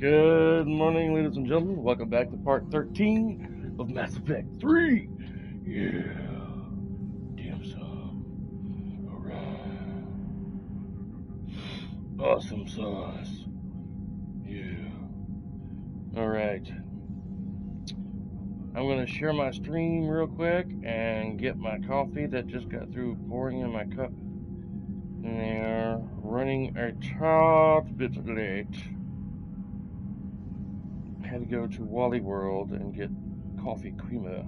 Good morning, ladies and gentlemen. Welcome back to part 13 of Mass Effect 3. Yeah. Damn son. Alright. Awesome sauce. Yeah. Alright. I'm going to share my stream real quick and get my coffee that just got through pouring in my cup. And they're running a tad bit late. Had to go to Wally World and get coffee creamer.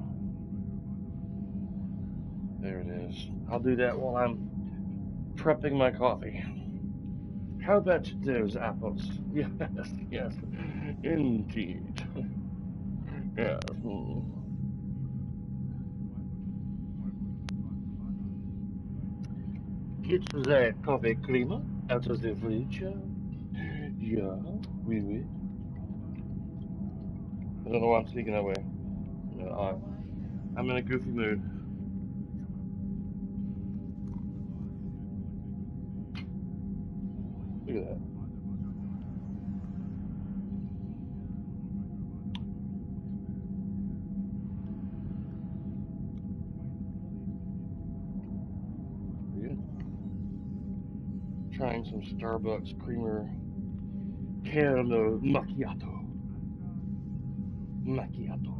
There it is. I'll do that while I'm prepping my coffee. How about those apples? Yes, yes, indeed. Yes. Get the coffee creamer out of the fridge. Yeah, oui. I don't know why I'm speaking that way. I'm in a goofy mood. Look at that. Yeah. Trying some Starbucks creamer caramel macchiato. Macchiato.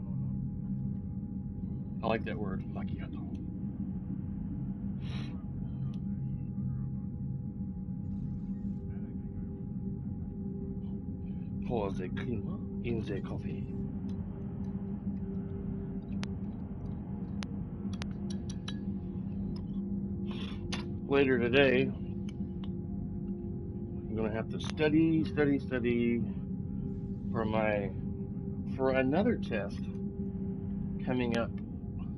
I like that word, macchiato. Pour the creamer in the coffee. Later today, I'm gonna have to study for another test coming up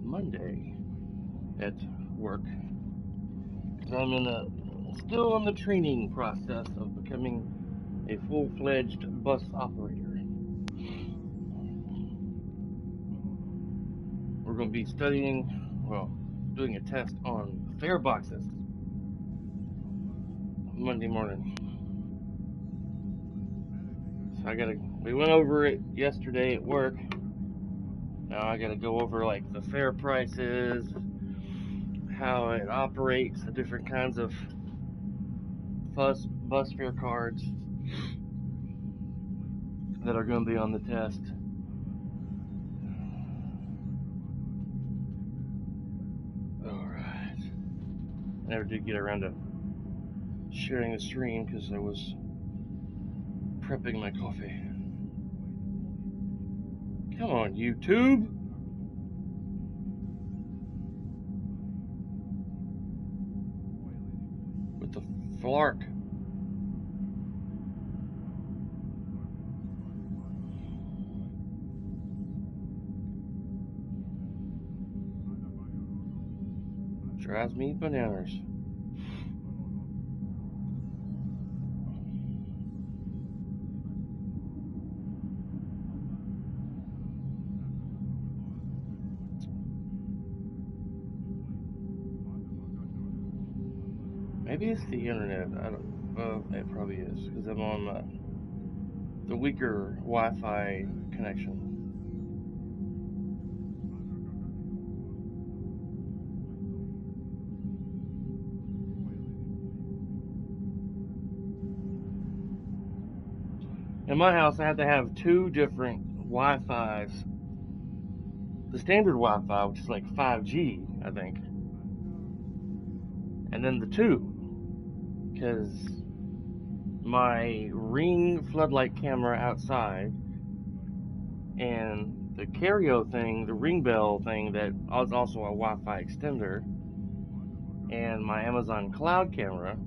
Monday at work. Because I'm still in the training process of becoming a full-fledged bus operator. We're going to be doing a test on fare boxes Monday morning. So we went over it yesterday at work. Now I gotta go over like the fare prices, how it operates, the different kinds of bus fare cards that are going to be on the test. Alright. I never did get around to sharing the stream because I was prepping my coffee. Come on, YouTube! With the flark. Drives me bananas. Maybe it's the internet. It probably is because I'm on the weaker Wi-Fi connection. In my house, I have to have two different Wi-Fis. The standard Wi-Fi, which is like 5G, I think, and then the 2, because my Ring floodlight camera outside and the Carrio thing, the Ring Bell thing that is also a Wi-Fi extender, and my Amazon Cloud camera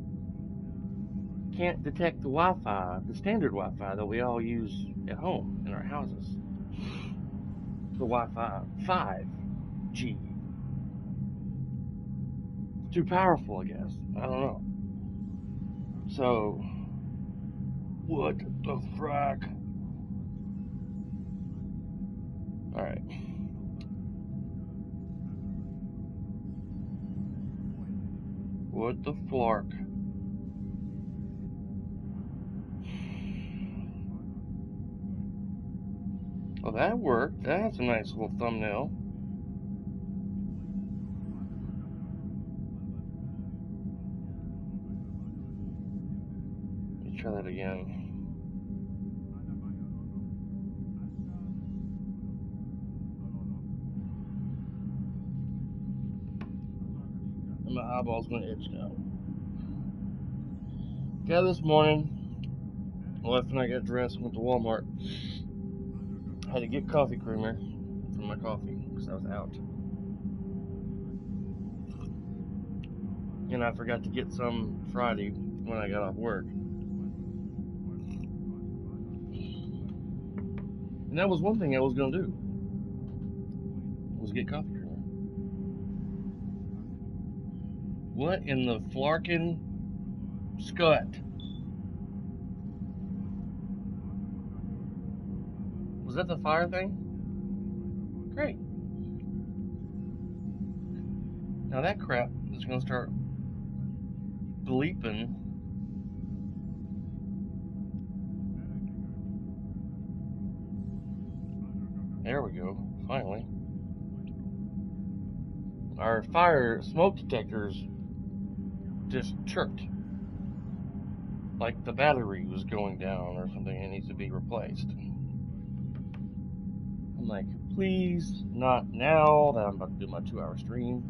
can't detect the Wi-Fi, the standard Wi-Fi that we all use at home in our houses. The Wi-Fi 5G. It's too powerful, I guess. I don't know. So, what the frack? Alright. What the flark? Well, that worked. That's a nice little thumbnail. Let's try that again. And my eyeball's gonna itch now. Okay, this morning, wife and I got dressed, went to Walmart. Had to get coffee creamer for my coffee because I was out. And I forgot to get some Friday when I got off work. And that was one thing I was gonna do, was get coffee creamer. What in the flarkin' scut? Was that the fire thing? Great. Now that crap is gonna start bleeping. There we go, finally. Our fire smoke detectors just chirped. Like the battery was going down or something and needs to be replaced. I'm like, please, not now that I'm about to do my 2-hour stream.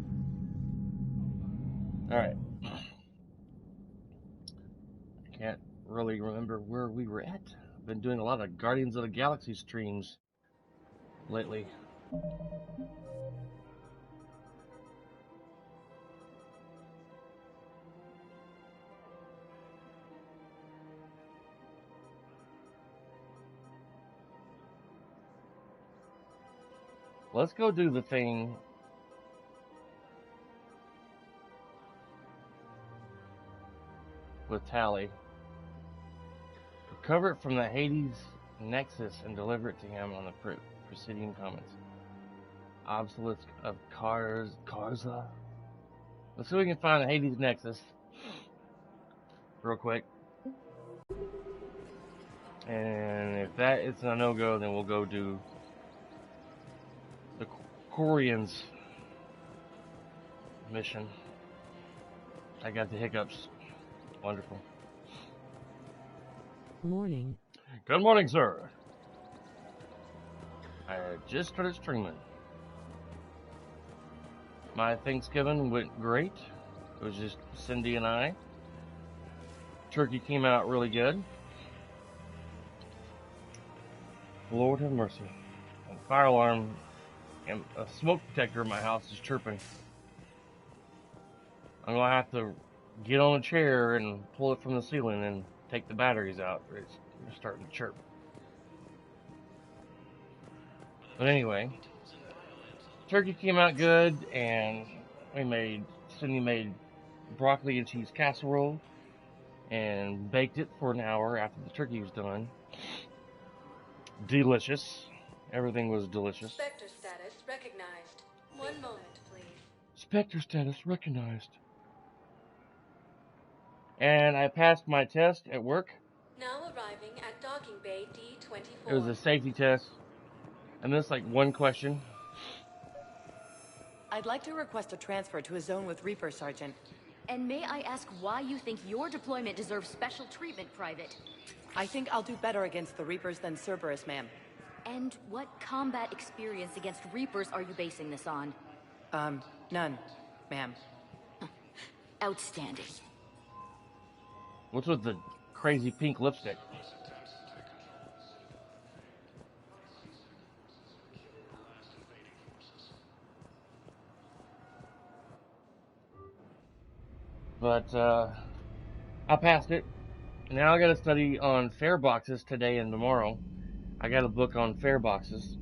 Alright. I can't really remember where we were at. I've been doing a lot of Guardians of the Galaxy streams lately. Let's go do the thing with Tally. Recover it from the Hades Nexus and deliver it to him on the preceding comments. Obsolete of Karza. Let's see if we can find the Hades Nexus real quick. And if that is a no-go, then we'll go do the Quarians mission. I got the hiccups. Wonderful. Morning. Good morning, sir. I just started streaming. My Thanksgiving went great. It was just Cindy and I. Turkey came out really good. Lord have mercy. And fire alarm and a smoke detector in my house is chirping. I'm gonna have to get on a chair and pull it from the ceiling and take the batteries out. It's starting to chirp. But anyway, turkey came out good, and Cindy made broccoli and cheese casserole and baked it for an hour after the turkey was done. Delicious. Everything was delicious. Spectre status recognized. 1 moment, please. Spectre status recognized. And I passed my test at work. Now arriving at docking bay D24. It was a safety test. I missed like one question. I'd like to request a transfer to a zone with Reaper, Sergeant. And may I ask why you think your deployment deserves special treatment, Private? I think I'll do better against the Reapers than Cerberus, ma'am. And what combat experience against Reapers are you basing this on? None, ma'am. Outstanding. What's with the crazy pink lipstick? But, I passed it. Now I gotta study on fare boxes today and tomorrow. I got a book on fare boxes.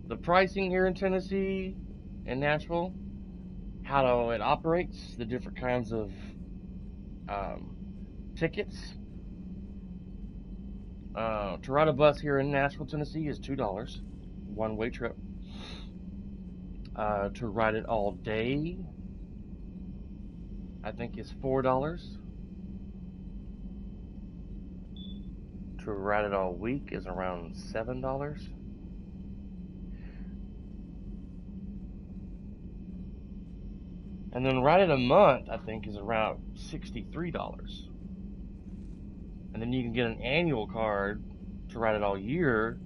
The pricing here in Tennessee and Nashville, how it operates, the different kinds of tickets. To ride a bus here in Nashville, Tennessee is $2, one-way trip. To ride it all day, I think is $4. To ride it all week is around $7. And then ride it a month, I think, is around $63. And then you can get an annual card to ride it all year.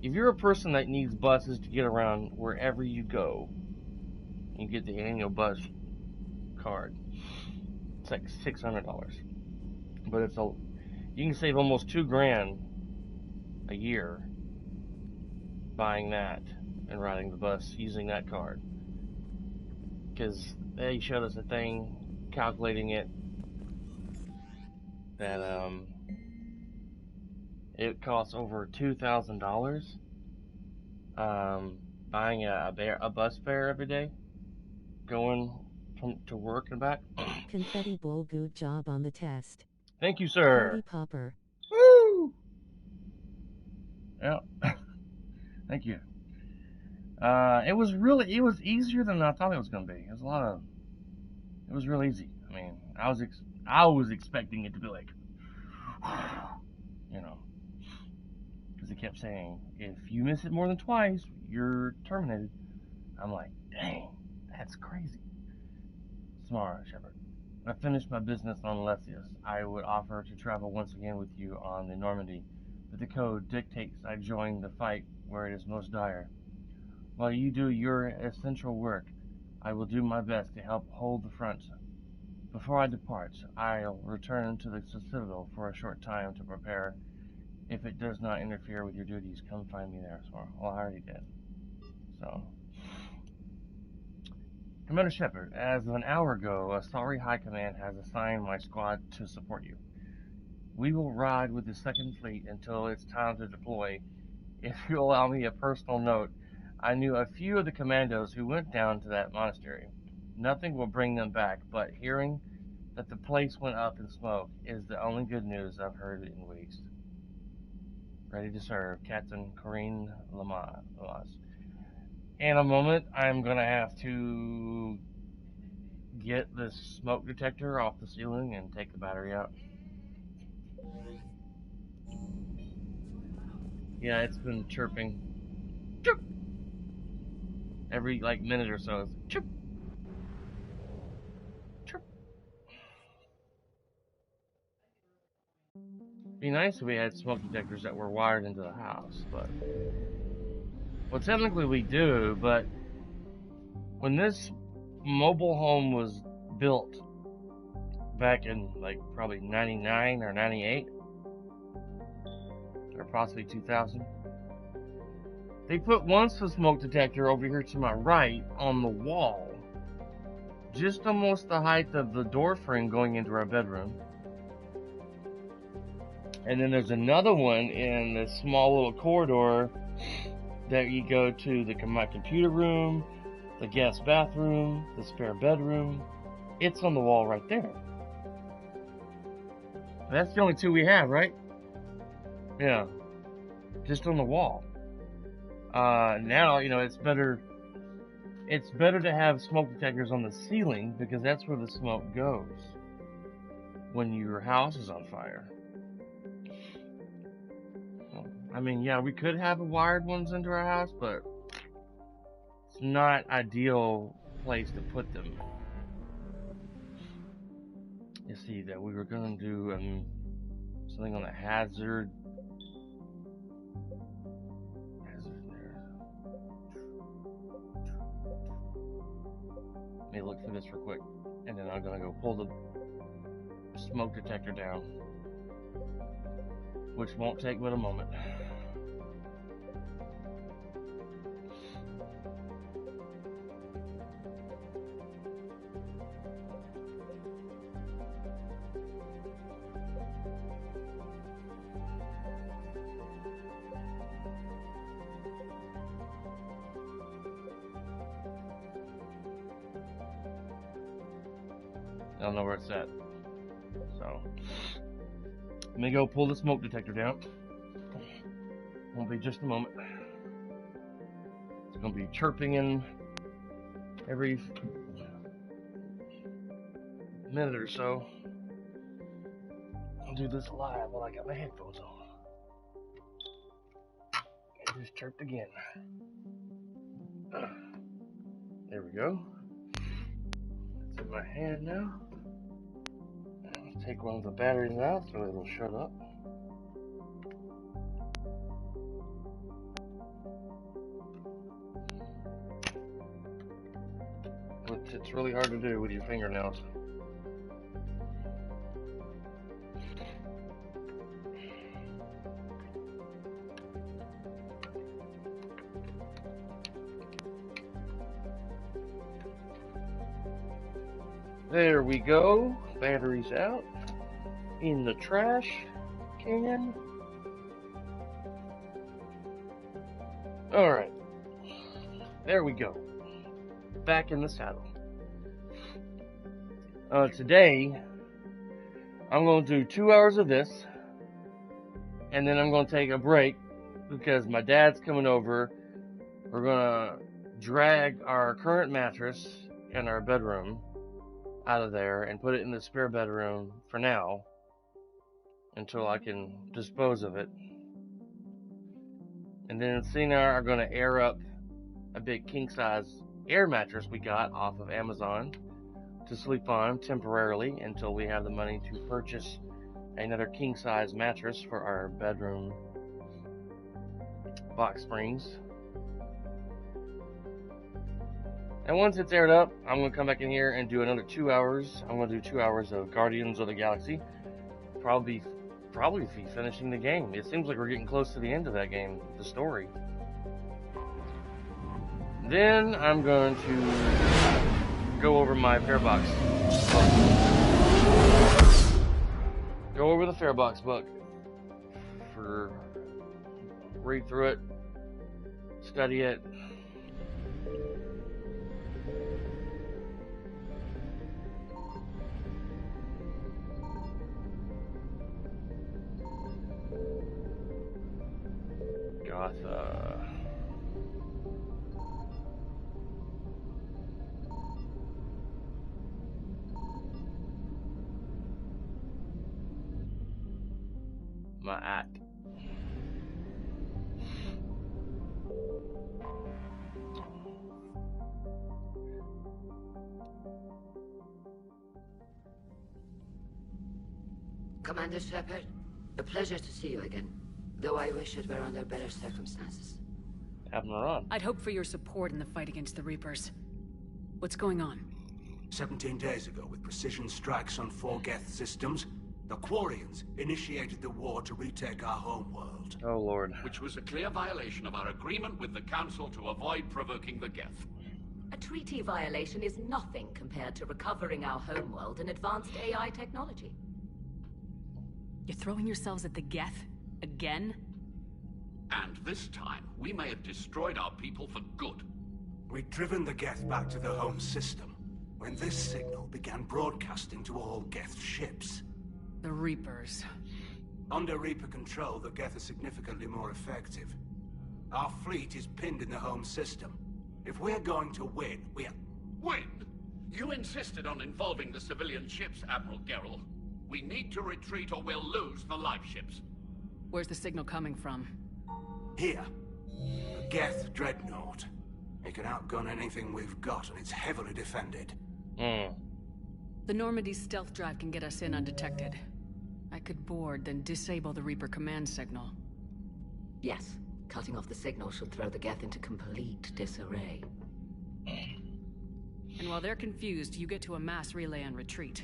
If you're a person that needs buses to get around wherever you go, you get the annual bus card. It's like $600. But you can save almost $2,000 a year buying that and riding the bus using that card. Because they showed us a thing calculating it that it costs over $2,000 buying a bus fare every day, going to work and back. Confetti Bowl, good job on the test. Thank you, sir. Party Popper. Woo! Yeah. Thank you. It was easier than I thought it was going to be. It was real easy. I mean, I was expecting it to be like, you know, because it kept saying, if you miss it more than twice, you're terminated. I'm like, dang, that's crazy. Smart, Shepard. I finished my business on Lesius. I would offer to travel once again with you on the Normandy, but the code dictates I join the fight where it is most dire. While you do your essential work, I will do my best to help hold the front. Before I depart, I'll return to the Citadel for a short time to prepare. If it does not interfere with your duties, come find me there. Well, I already did. So, Commander Shepard, as of an hour ago, a sorry High Command has assigned my squad to support you. We will ride with the Second Fleet until it's time to deploy. If you allow me a personal note, I knew a few of the commandos who went down to that monastery. Nothing will bring them back, but hearing that the place went up in smoke is the only good news I've heard in weeks. Ready to serve, Captain Corinne Lamas. In a moment, I'm going to have to get this smoke detector off the ceiling and take the battery out. Yeah, it's been chirping. Chirp! Every, minute or so, it's chirp! Chirp! Be nice if we had smoke detectors that were wired into the house, but... Well, technically we do, but... When this mobile home was built back in, probably 99 or 98, or possibly 2000, they put one smoke detector over here to my right on the wall, just almost the height of the door frame going into our bedroom. And then there's another one in this small little corridor that you go to my computer room, the guest bathroom, the spare bedroom. It's on the wall right there. That's the only two we have, right? Yeah. Just on the wall. Now, it's better to have smoke detectors on the ceiling because that's where the smoke goes when your house is on fire. I mean, yeah, we could have wired ones into our house, but it's not ideal place to put them. You see that we were going to do something on the hazard there. Let me look for this real quick, and then I'm going to go pull the smoke detector down, which won't take but a moment. I don't know where it's at. So, let me go pull the smoke detector down. Won't be just a moment. It's going to be chirping in every minute or so. I'll do this live while I got my headphones on. It just chirped again. There we go. in my hand now. I'll take one of the batteries out so it'll shut up. Which it's really hard to do with your fingernails. There we go. Batteries out. In the trash can. Alright. There we go. Back in the saddle. Today, I'm going to do 2 hours of this. And then I'm going to take a break because my dad's coming over. We're going to drag our current mattress in our bedroom out of there and put it in the spare bedroom for now until I can dispose of it. And then C and I are going to air up a big king size air mattress we got off of Amazon to sleep on temporarily until we have the money to purchase another king size mattress for our bedroom box springs. And once it's aired up, I'm going to come back in here and do another 2 hours. I'm going to do 2 hours of Guardians of the Galaxy. Probably be finishing the game. It seems like we're getting close to the end of that game, the story. Then I'm going to go over my Farebox. Go over the Farebox book. Read through it. Study it. My act. Commander Shepard, a pleasure to see you again. Though I wish it were under better circumstances. Admiral. I'd hope for your support in the fight against the Reapers. What's going on? 17 days ago, with precision strikes on 4 Geth systems, the Quarians initiated the war to retake our homeworld. Oh, Lord. Which was a clear violation of our agreement with the Council to avoid provoking the Geth. A treaty violation is nothing compared to recovering our homeworld and advanced AI technology. You're throwing yourselves at the Geth? Again? And this time, we may have destroyed our people for good. We'd driven the Geth back to the home system when this signal began broadcasting to all Geth ships. The Reapers. Under Reaper control, the Geth are significantly more effective. Our fleet is pinned in the home system. If we're going to win, Win? You insisted on involving the civilian ships, Admiral Gerald. We need to retreat or we'll lose the live ships. Where's the signal coming from? Here. The Geth Dreadnought. It can outgun anything we've got, and it's heavily defended. The Normandy's stealth drive can get us in undetected. I could board, then disable the Reaper command signal. Yes, cutting off the signal should throw the Geth into complete disarray. And while they're confused, you get to a mass relay and retreat.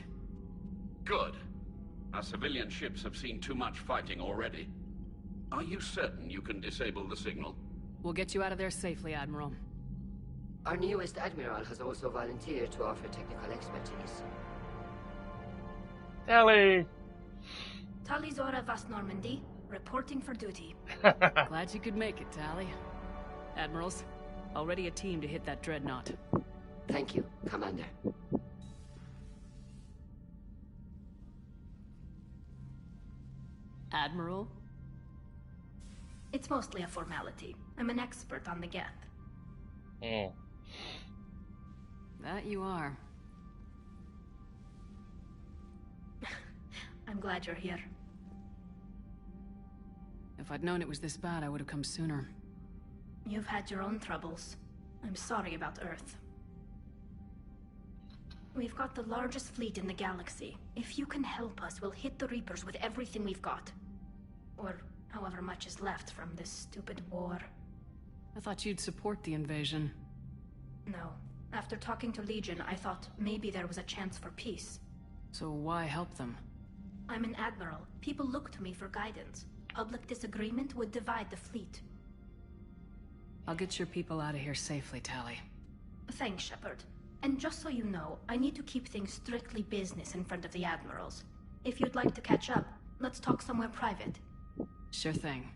Good. Our civilian ships have seen too much fighting already. Are you certain you can disable the signal? We'll get you out of there safely, Admiral. Our newest Admiral has also volunteered to offer technical expertise. Tally! Tali Zora Vast Normandy, reporting for duty. Glad you could make it, Tali. Admirals, already a team to hit that dreadnought. Thank you, Commander. Admiral? It's mostly a formality. I'm an expert on the Geth. That you are. I'm glad you're here. If I'd known it was this bad, I would have come sooner. You've had your own troubles. I'm sorry about Earth. We've got the largest fleet in the galaxy. If you can help us, we'll hit the Reapers with everything we've got. Or however much is left from this stupid war. I thought you'd support the invasion. No. After talking to Legion, I thought maybe there was a chance for peace. So why help them? I'm an Admiral. People look to me for guidance. Public disagreement would divide the fleet. I'll get your people out of here safely, Tali. Thanks, Shepard. And just so you know, I need to keep things strictly business in front of the Admirals. If you'd like to catch up, let's talk somewhere private. Sure thing.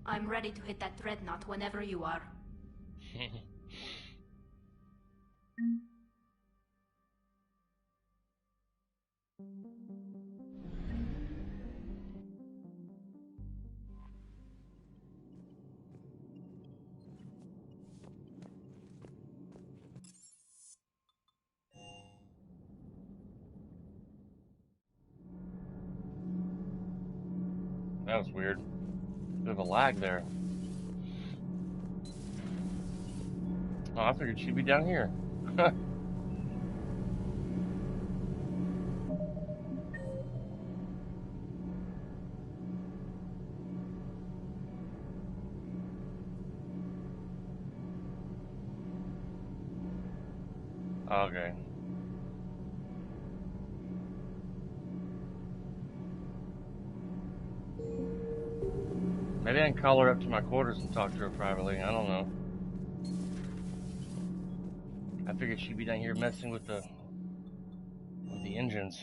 I'm ready to hit that dreadnought whenever you are. That was weird. Bit of a lag there. Oh, I figured she'd be down here. Okay. Maybe I can call her up to my quarters and talk to her privately. I don't know. I figured she'd be down here messing with the engines.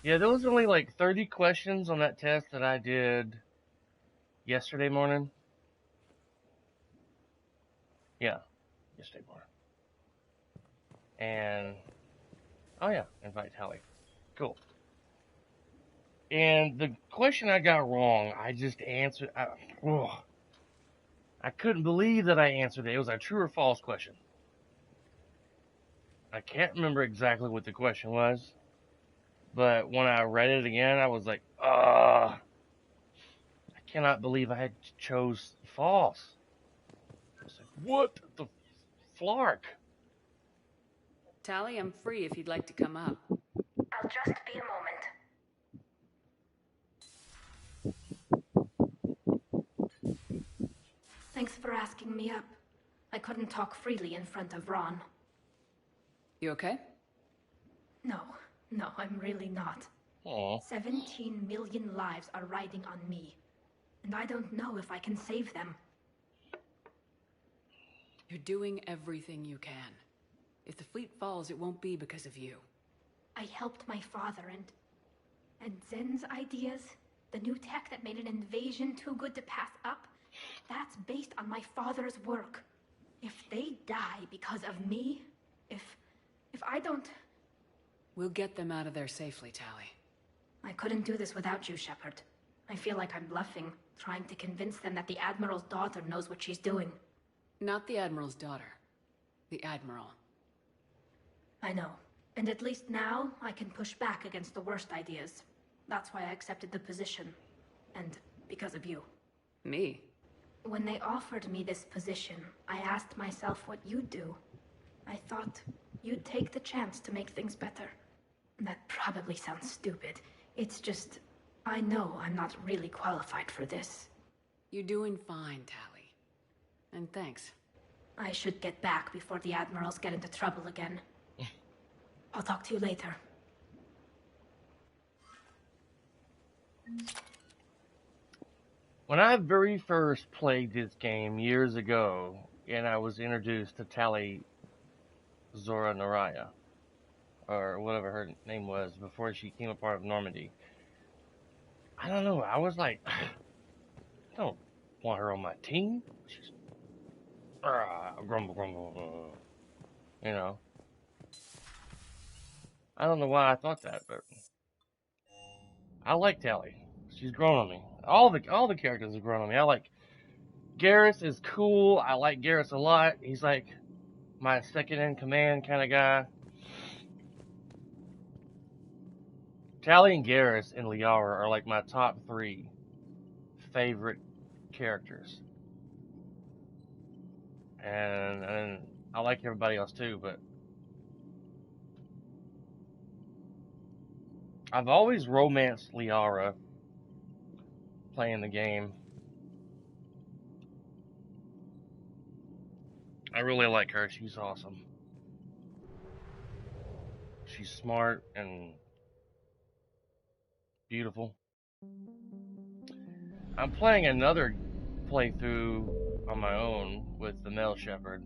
Yeah, there was only like 30 questions on that test that I did yesterday morning. Yeah, yesterday morning. And oh yeah, invite Tali. Cool. And the question I got wrong, I just answered. I couldn't believe that I answered it. It was a true or false question. I can't remember exactly what the question was, but when I read it again, I was like, I cannot believe I had chose false. I was like, what the flark? Tali, I'm free if you'd like to come up. I'll just be a moment. Thanks for asking me up. I couldn't talk freely in front of Ron. You okay? No, I'm really not. Aww. 17 million lives are riding on me. And I don't know if I can save them. You're doing everything you can. If the fleet falls, it won't be because of you. I helped my father and Zen's ideas, the new tech that made an invasion too good to pass up, that's based on my father's work. If they die because of me, if I don't... We'll get them out of there safely, Tali. I couldn't do this without you, Shepard. I feel like I'm bluffing, trying to convince them that the Admiral's daughter knows what she's doing. Not the Admiral's daughter. The Admiral. I know. And at least now, I can push back against the worst ideas. That's why I accepted the position. And because of you. Me? When they offered me this position, I asked myself what you'd do. I thought you'd take the chance to make things better. That probably sounds stupid. It's just, I know I'm not really qualified for this. You're doing fine, Tali. And thanks. I should get back before the Admirals get into trouble again. I'll talk to you later. When I very first played this game years ago, and I was introduced to Tali Zora Naraya, or whatever her name was, before she became a part of Normandy, I don't know, I was like, I don't want her on my team. She's grumble, you know. I don't know why I thought that, but I like Tali. She's grown on me. All the characters have grown on me. I like Garrus is cool. I like Garrus a lot. He's like my second in command kind of guy. Callie and Garrus and Liara are like my top 3 favorite characters. And I like everybody else too, but I've always romanced Liara playing the game. I really like her. She's awesome. She's smart and beautiful. I'm playing another playthrough on my own with the male shepherd.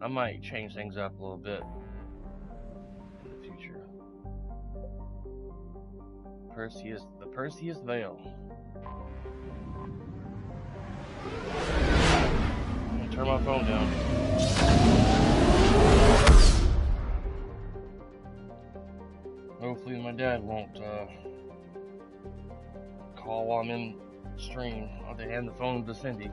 I might change things up a little bit in the future. The Perseus Veil. I'm gonna turn my phone down. Hopefully my dad won't call while I'm in stream. I'll have to hand the phone to Cindy.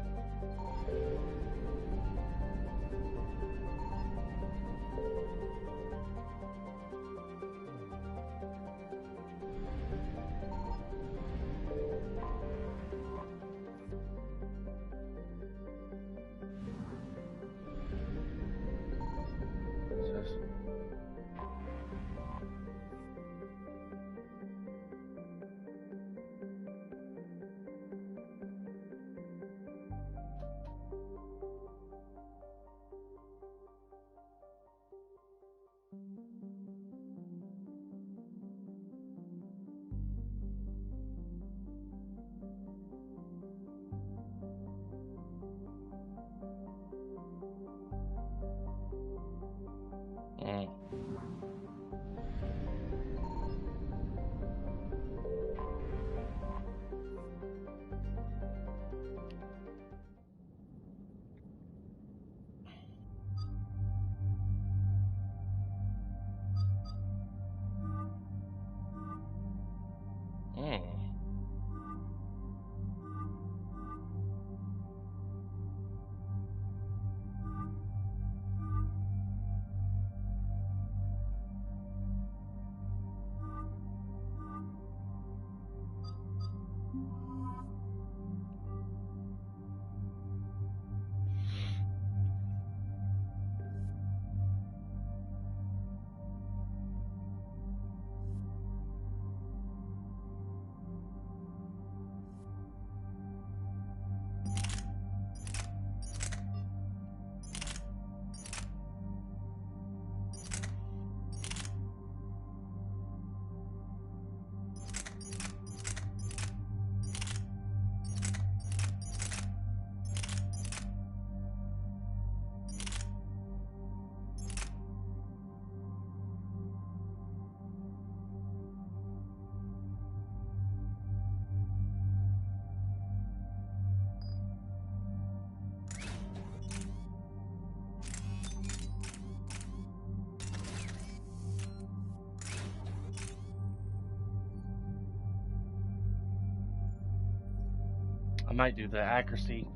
I might do the accuracy.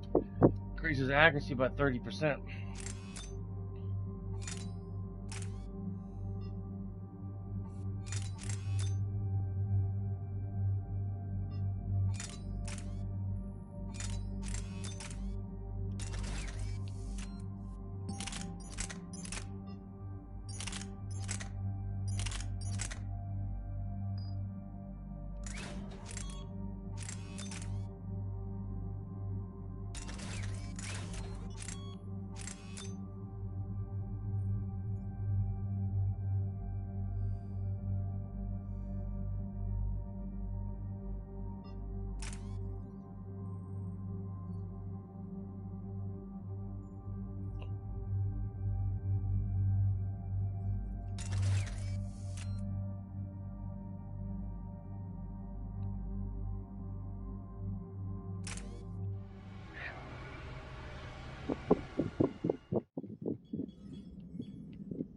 Increases accuracy by 30%.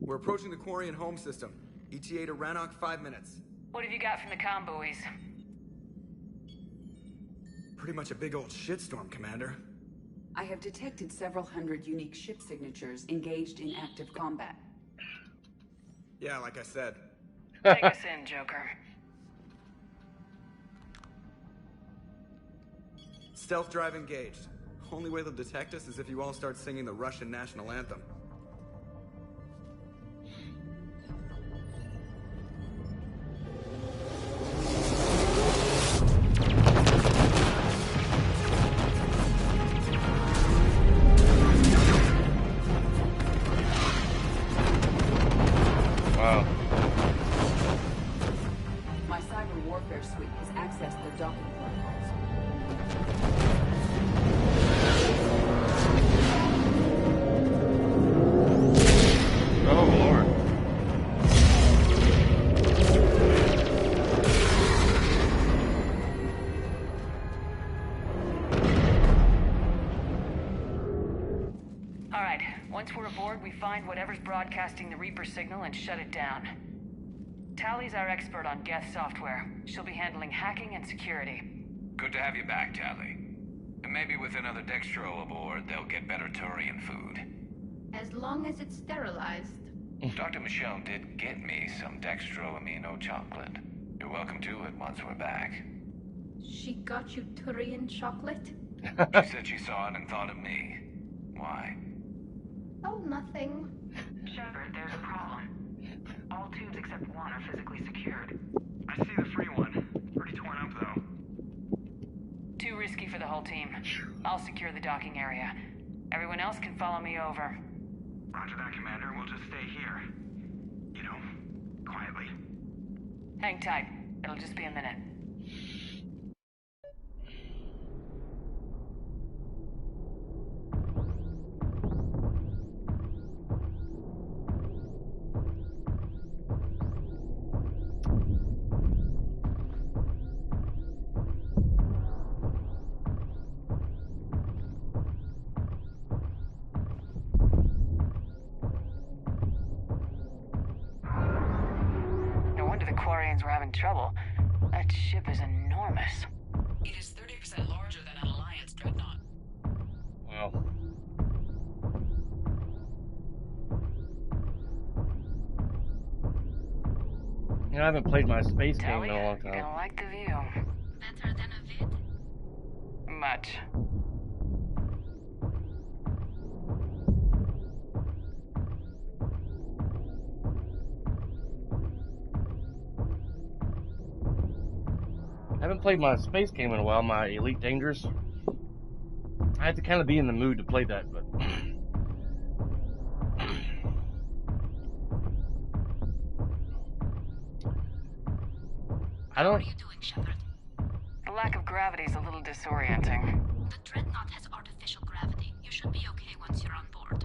We're approaching the Quarian home system. ETA to Rannoch, 5 minutes. What have you got from the comm buoys? Pretty much a big old shitstorm, Commander. I have detected several hundred unique ship signatures engaged in active combat. Yeah, like I said. Take us in, Joker. Stealth drive engaged. Only way they'll detect us is if you all start singing the Russian national anthem. Wow. My cyber warfare suite has accessed their docking protocols. Oh, Lord. Alright, once we're aboard, we find whatever's broadcasting the Reaper signal and shut it down. Tally's our expert on Geth software. She'll be handling hacking and security. Good to have you back, Tally. And maybe with another Dextro aboard, they'll get better Turian food. As long as it's sterilized. Dr. Michelle did get me some Dextro Amino chocolate. You're welcome to it once we're back. She got you Turian chocolate? She said she saw it and thought of me. Why? Oh, nothing. Shepard, there's a problem. All tubes except one are physically secured. I see the free one. Pretty torn up, though. Too risky for the whole team. I'll secure the docking area. Everyone else can follow me over. Roger that, Commander. We'll just stay here. You know, quietly. Hang tight. It'll just be a minute. We're having trouble. That ship is enormous. It is 30% larger than an Alliance dreadnought. Wow. You know, I haven't played my space game in a long time. You're gonna like the view. Better than a vid? Much. I haven't played my space game in a while, my Elite Dangerous. I have to kind of be in the mood to play that, but... I don't... What are you doing, Shepard? The lack of gravity is a little disorienting. The dreadnought has artificial gravity. You should be okay once you're on board.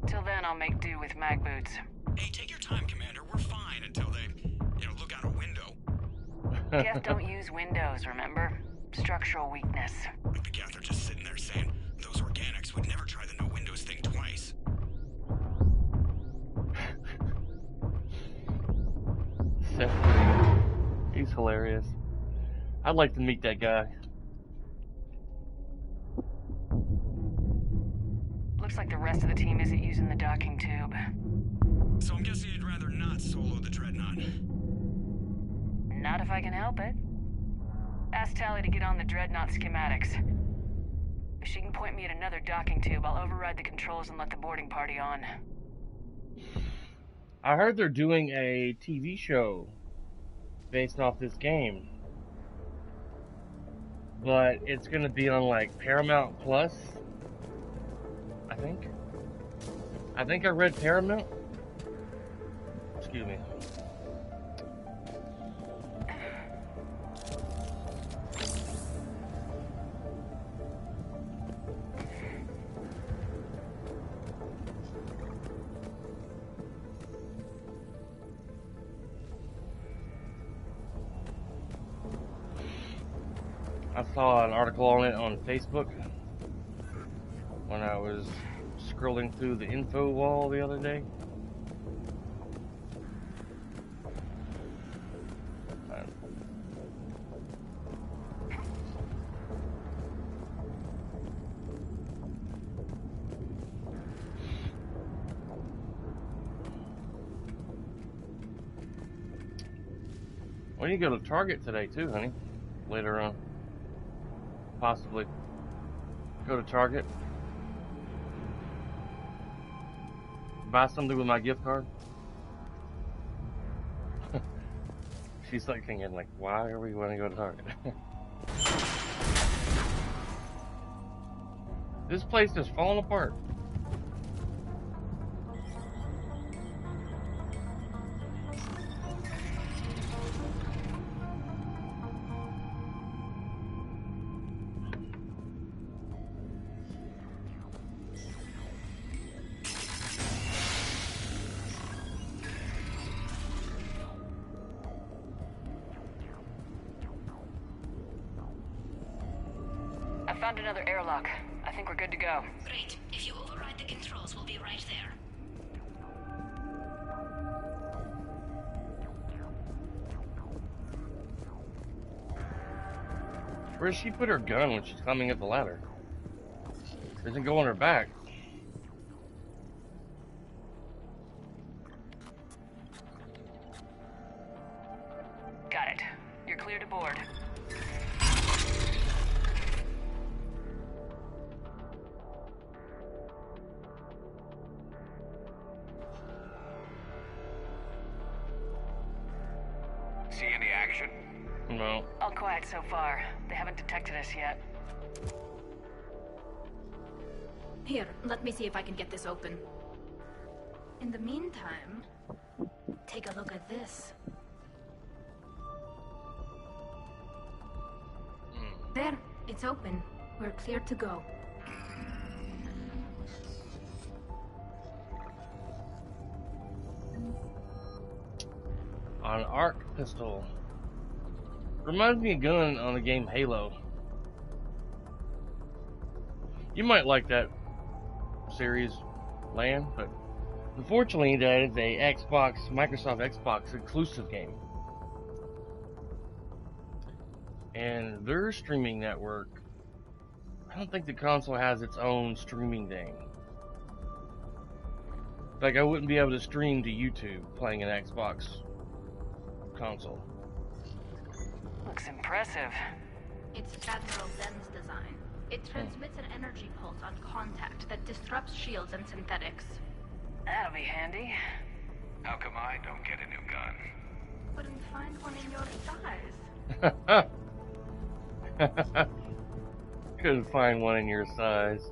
Till then, I'll make do with mag boots. Hey, take your time, Commander. We're fine until they, look out a window. Geth don't use windows, remember? Structural weakness. Like the Geth are just sitting there saying, those organics would never try the no windows thing twice. He's hilarious. I'd like to meet that guy. Looks like the rest of the team isn't using the docking tube. So I'm guessing you'd rather not solo the dreadnought. Not if I can help it. Ask Tally to get on the dreadnought schematics. If she can point me at another docking tube, I'll override the controls and let the boarding party on. I heard they're doing a TV show based off this game. But it's going to be on like Paramount Plus, I think. I think I read Paramount. Excuse me. I saw an article on it on Facebook when I was scrolling through the info wall the other day. Well, you go to Target today too, honey. Later on. Possibly. Go to Target. Buy something with my gift card. She's like thinking, like, why are we going to go to Target? This place is falling apart. I found another airlock. I think we're good to go. Great. If you override the controls, we'll be right there. Where does she put her gun when she's climbing up the ladder? Doesn't go on her back. Got it. You're clear to board. See any action? No. All quiet so far. They haven't detected us yet. Here, let me see if I can get this open. In the meantime, take a look at this. There, it's open. We're clear to go. An arc pistol. Reminds me of a gun on the game Halo. You might like that series, Lan, but unfortunately that is a Microsoft Xbox exclusive game. And their streaming network, I don't think the console has its own streaming thing. Like, I wouldn't be able to stream to YouTube playing an Xbox console. Looks impressive. It's Admiral Zen's design. It transmits an energy pulse on contact that disrupts shields and synthetics. That'll be handy. How come I don't get a new gun? Couldn't find one in your size. Couldn't find one in your size.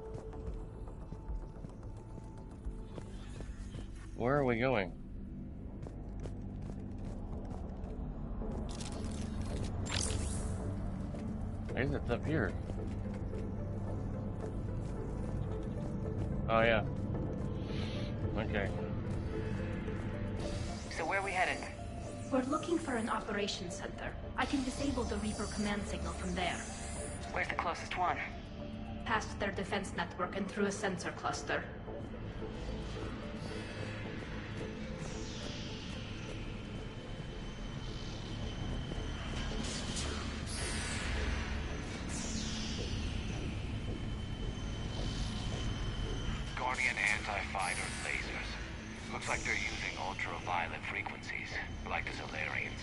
Where are we going? I guess it's up here. Oh yeah. Okay. So where are we headed? We're looking for an operations center. I can disable the Reaper command signal from there. Where's the closest one? Past their defense network and through a sensor cluster. Guardian anti-fighter lasers. Looks like they're using ultraviolet frequencies, like the Solarians.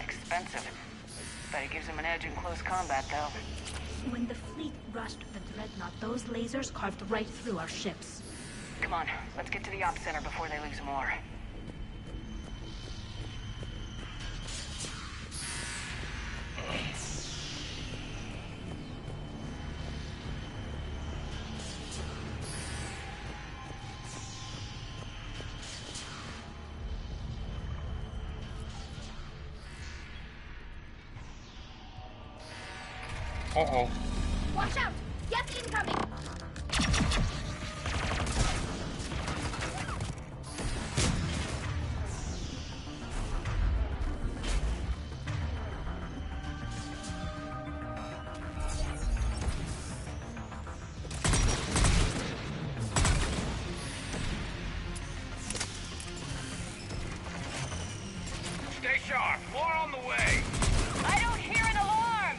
Expensive. Bet it gives them an edge in close combat, though. When the fleet rushed the Dreadnought, those lasers carved right through our ships. Come on, let's get to the op center before they lose more. Uh-oh. Watch out! Yes, incoming! Stay sharp. More on the way. I don't hear an alarm!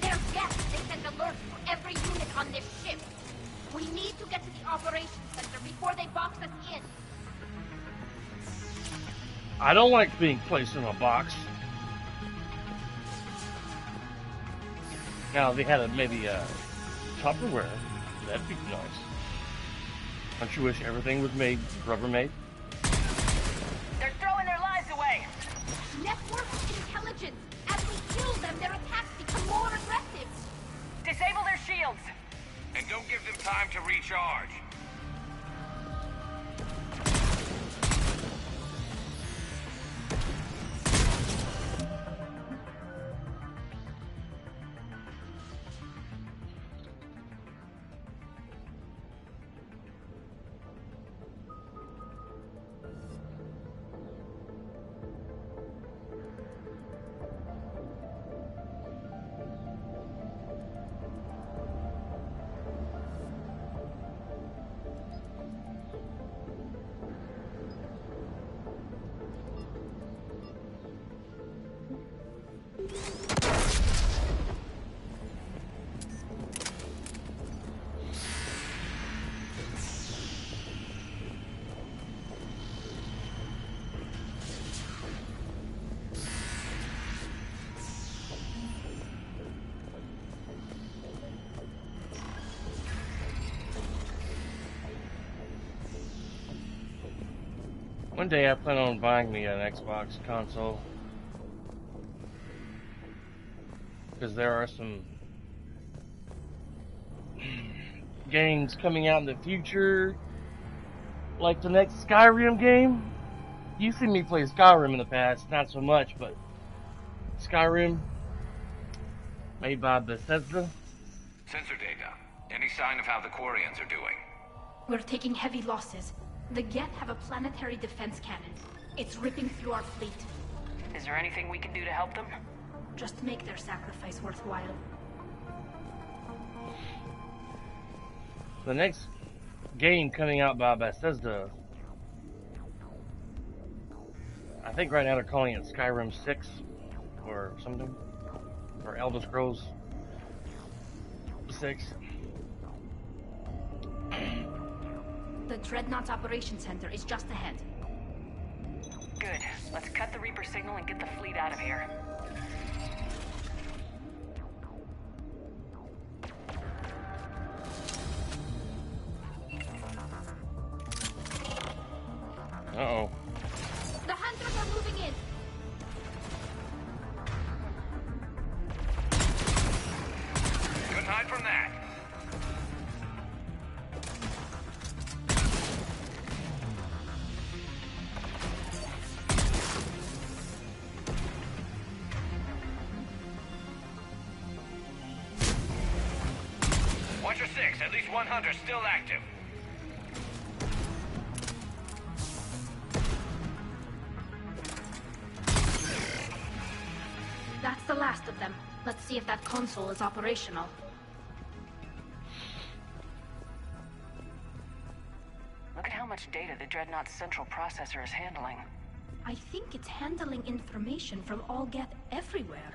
They're deaf. They send alerts for every unit on this ship. We need to get to the operations center before they box us in. I don't like being placed in a box. Now, if they had maybe a Tupperware, that'd be nice. Don't you wish everything was made Rubbermaid? They're throwing their lives away! Network intelligence! As we kill them, their attacks become more aggressive! Disable their shields! And don't give them time to recharge. One day I plan on buying me an Xbox console. Because there are some games coming out in the future. Like the next Skyrim game. You've seen me play Skyrim in the past, not so much, but Skyrim, made by Bethesda. Sensor data. Any sign of how the Quarians are doing? We're taking heavy losses. The Geth have a planetary defense cannon. It's ripping through our fleet. Is there anything we can do to help them? Just make their sacrifice worthwhile. The next game coming out by Bethesda, I think right now they're calling it Skyrim 6 or something, or Elder Scrolls 6. The Dreadnought's operation center is just ahead. Good. Let's cut the Reaper signal and get the fleet out of here. Uh-oh. The hunters are moving in. Couldn't hide from that. Watcher 6, at least one hunter still active. That's the last of them. Let's see if that console is operational. Look at how much data the Dreadnought's central processor is handling. I think it's handling information from all Geth everywhere.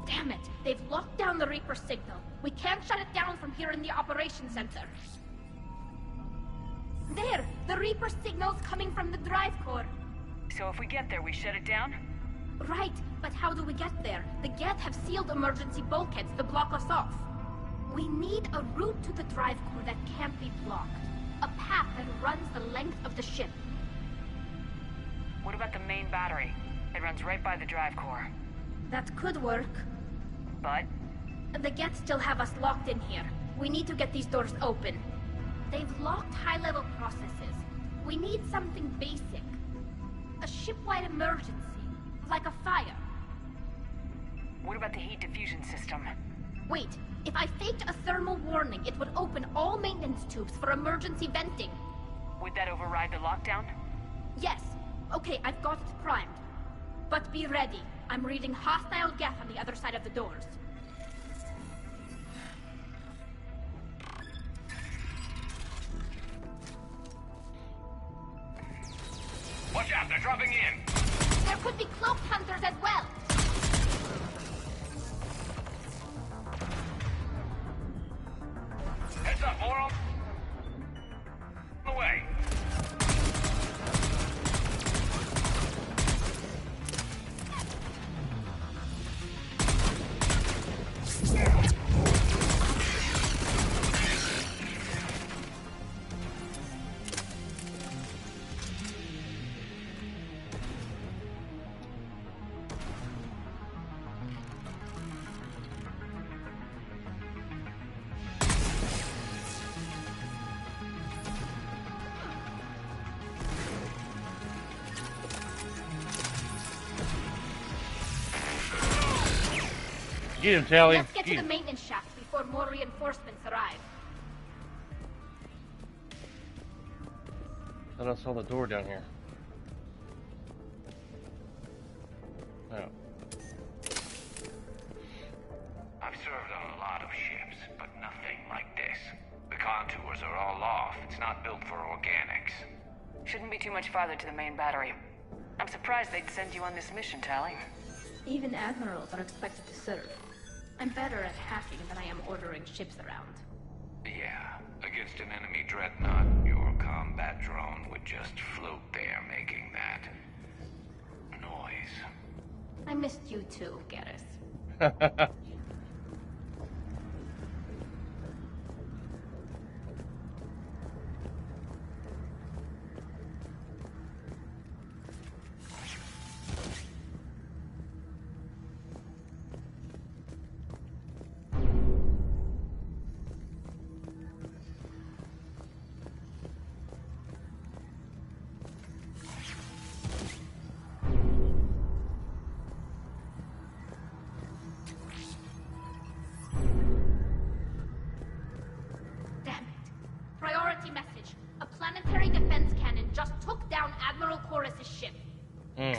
Damn it! They've locked down the Reaper signal. We can't shut it down from here in the operations center. There! The Reaper signal's coming from the drive core. So if we get there, we shut it down? Right, but how do we get there? The Geth have sealed emergency bulkheads to block us off. We need a route to the drive core that can't be blocked. A path that runs the length of the ship. What about the main battery? It runs right by the drive core. That could work. But? The Geth still have us locked in here. We need to get these doors open. They've locked high-level processes. We need something basic. A ship-wide emergency. Like a fire. What about the heat diffusion system? Wait, if I faked a thermal warning, it would open all maintenance tubes for emergency venting. Would that override the lockdown? Yes. Okay, I've got it primed. But be ready. I'm reading hostile Geth on the other side of the doors. Watch out, they're dropping in. There could be cloaked hunters as well. Get him, Tally. Let's get to the maintenance shaft before more reinforcements arrive. I thought I saw the door down here. Oh. I've served on a lot of ships, but nothing like this. The contours are all off. It's not built for organics. Shouldn't be too much farther to the main battery. I'm surprised they'd send you on this mission, Tally. Even admirals are expected to serve. I'm better at hacking than I am ordering ships around. Yeah, against an enemy dreadnought, your combat drone would just float there making that noise. I missed you too, Garrus.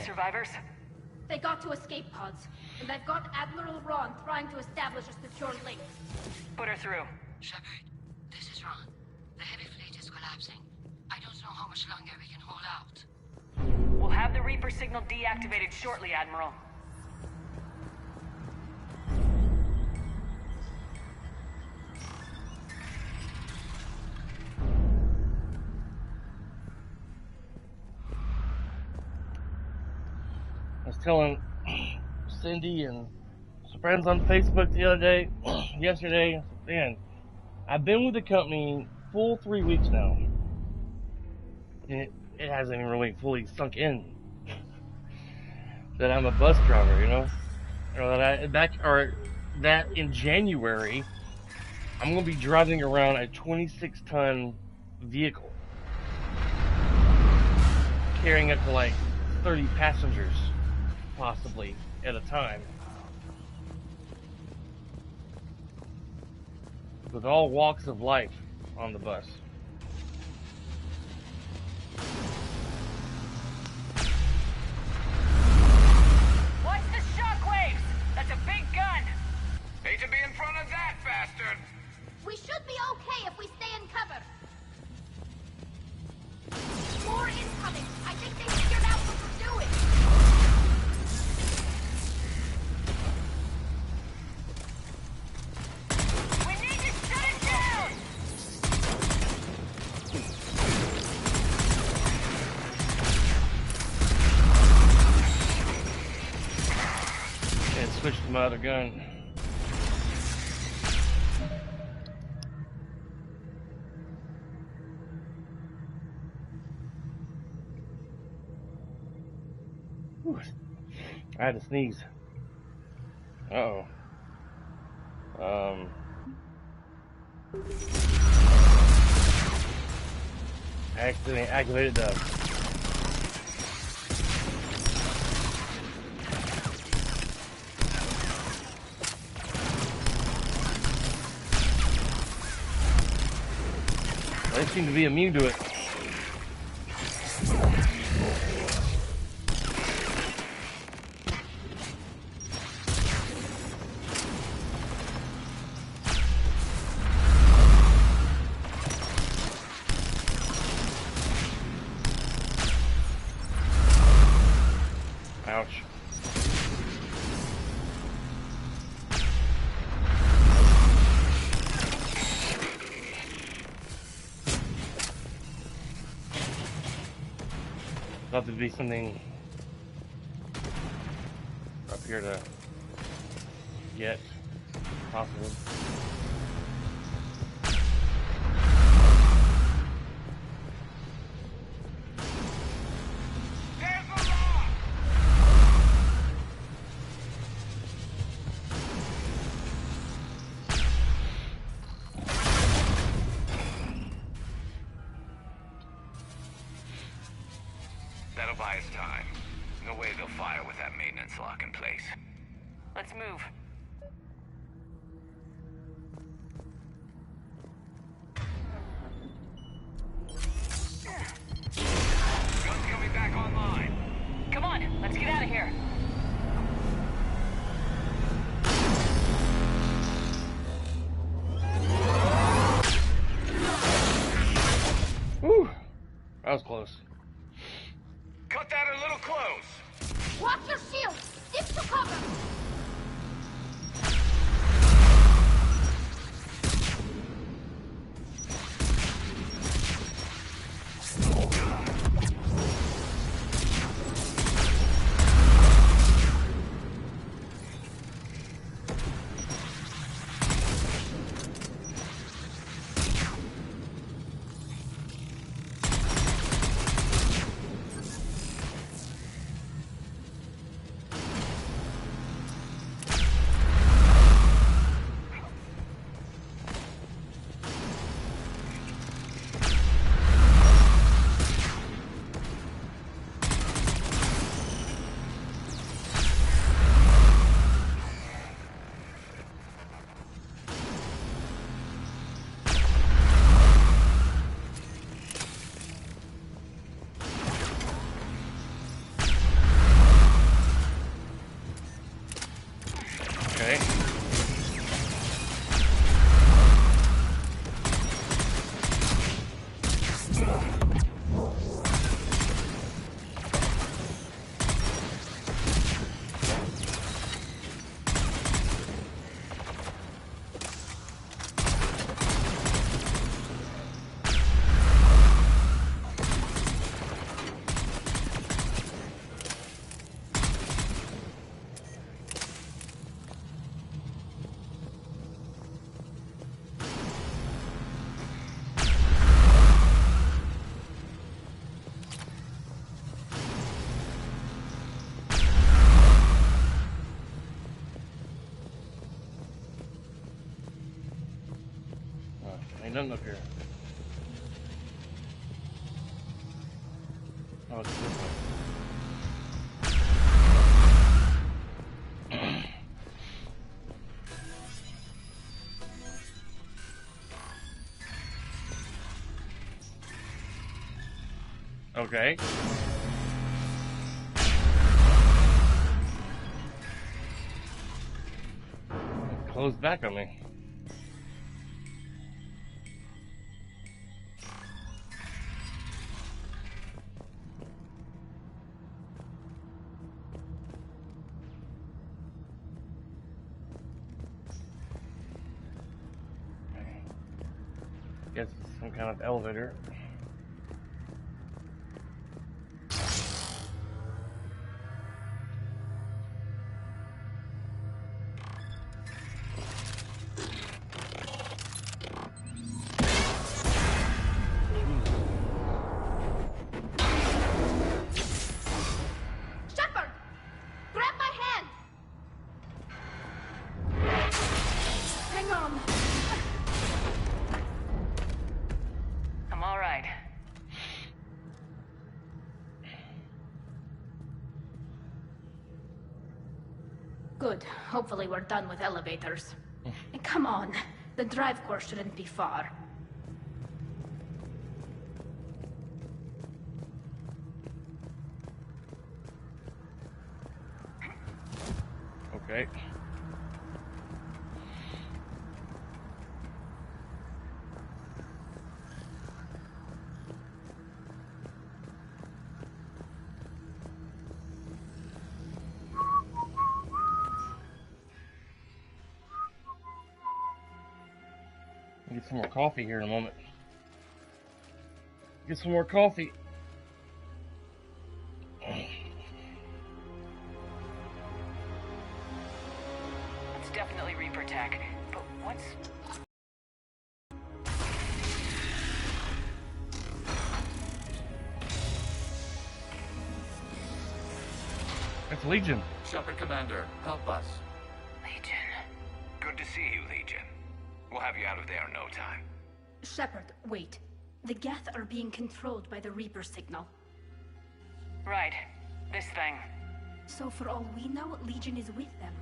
Survivors? They got to escape pods, and I've got Admiral Ron trying to establish a secure link. Put her through. Shepard, this is Ron. The heavy fleet is collapsing. I don't know how much longer we can hold out. We'll have the Reaper signal deactivated shortly, Admiral. I was telling Cindy and some friends on Facebook the other day, yesterday, man, I've been with the company full 3 weeks now. And it hasn't even really fully sunk in that I'm a bus driver, you know? Or that in January, I'm going to be driving around a 26-ton vehicle, carrying up to like 30 passengers, possibly, at a time. With all walks of life on the bus. Watch the shockwaves! That's a big gun! Hate to be in front of that bastard! We should be okay if we stay in cover. More incoming! I think they figured out what we're doing! We need to shut it down! And switch to my other gun. Whew. I had to sneeze. Uh-oh. I accidentally activated the they seem to be immune to it. Ouch. Thought there'd be something up here to get, possibly. That'll buy us time. No way they'll fire with that maintenance lock in place. Let's move. That was close. Cut that a little close. Watch your shield! Stick to cover! Ain't nothing up here. Oh, it's this way. Okay. Closed back on me. Guess it's some kind of elevator. Shepard! Grab my hand! Hang on. I'm all right. Good. Hopefully we're done with elevators. And come on. The drive core shouldn't be far. Okay. Get some more coffee here in a moment. Get some more coffee. It's definitely Reaper tech, but what's... It's Legion. Shepard Commander, help us. Legion. Good to see you, Legion. We'll have you out of there in no time. Shepard, wait. The Geth are being controlled by the Reaper signal. Right. This thing. So for all we know, Legion is with them.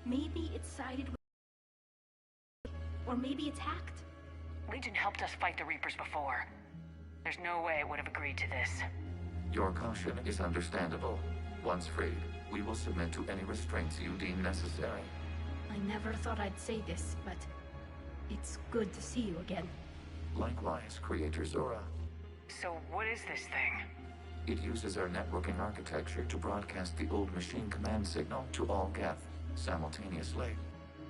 Maybe it's sided with... Or maybe it's hacked. Legion helped us fight the Reapers before. There's no way it would have agreed to this. Your caution is understandable. Once freed, we will submit to any restraints you deem necessary. I never thought I'd say this, but... It's good to see you again. Likewise, Creator Zora. So what is this thing? It uses our networking architecture to broadcast the old machine command signal to all Geth simultaneously.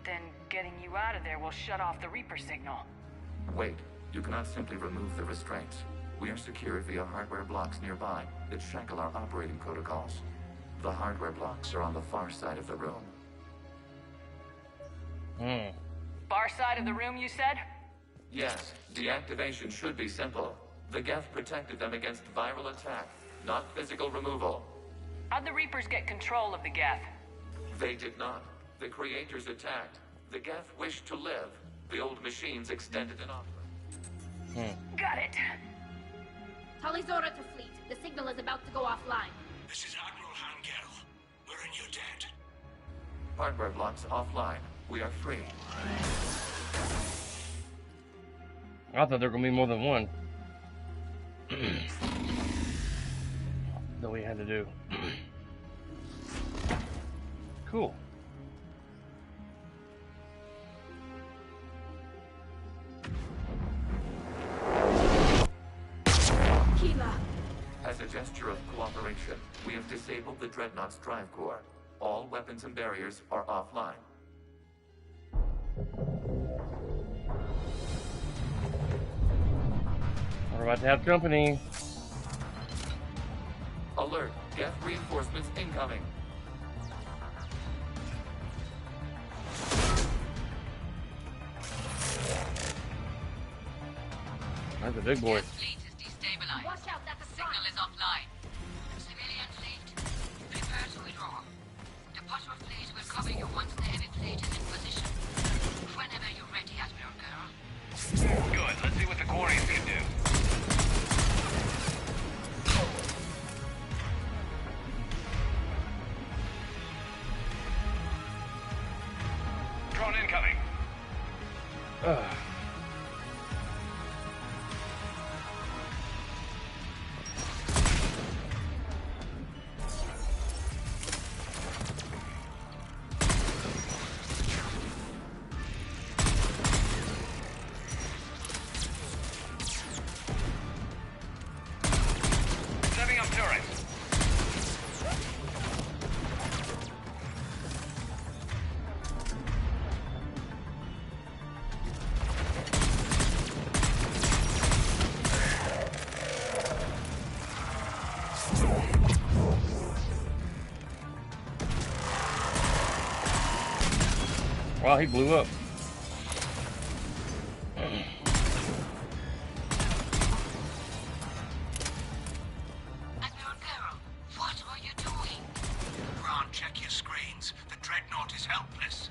Then getting you out of there will shut off the Reaper signal. Wait, you cannot simply remove the restraints. We are secured via hardware blocks nearby that shackle our operating protocols. The hardware blocks are on the far side of the room. Far side of the room, you said? Yes, deactivation should be simple. The Geth protected them against viral attack, not physical removal. How'd the Reapers get control of the Geth? They did not. The creators attacked. The Geth wished to live. The old machines extended an offer. Got it. Talizora to fleet. The signal is about to go offline. This is Admiral Gerald. We're in your debt. Hardware blocks offline. We are free. I thought there were gonna be more than one that we had to do. Cool. As a gesture of cooperation, we have disabled the Dreadnought's drive core. All weapons and barriers are offline. We're about to have company. Alert! Geth reinforcements incoming. That's a big boy. Watch out, that's a signal is offline. Civilian fleet, prepare to withdraw. The Potter fleet will cover you once the heavy fleet is in position. Whenever you're ready, Admiral Gerald. Good, let's see what the Quarians can do. Drone incoming. Setting up turrets. Wow, he blew up. Admiral Gerald, what are you doing? Ron, check your screens. The Dreadnought is helpless.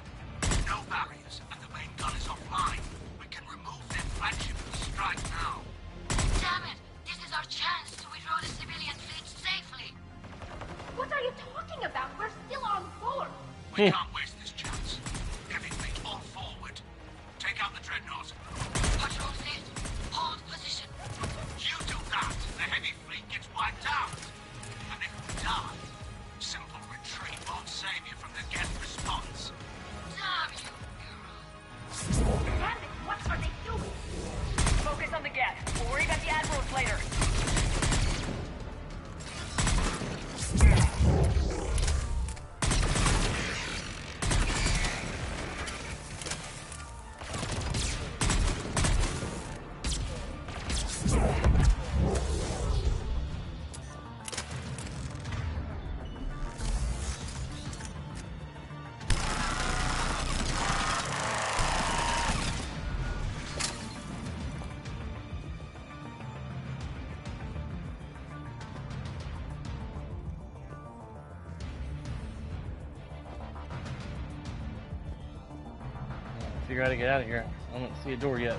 No barriers, and the main gun is offline. We can remove their flagship with a strike now. Damn it! This is our chance to withdraw the civilian fleet safely. What are you talking about? We're still on board. We can't waste this chance. Heavy fleet all forward. Take out the Dreadnought. Patrol fleet, hold position. You do that, the heavy fleet gets wiped out. And if we die, simple retreat won't save you from the Geth response. Damn you, Gerald. Damn it, what are they doing? Focus on the Geth. We'll worry about the Admirals later. Figure out how to get out of here. I don't see a door yet.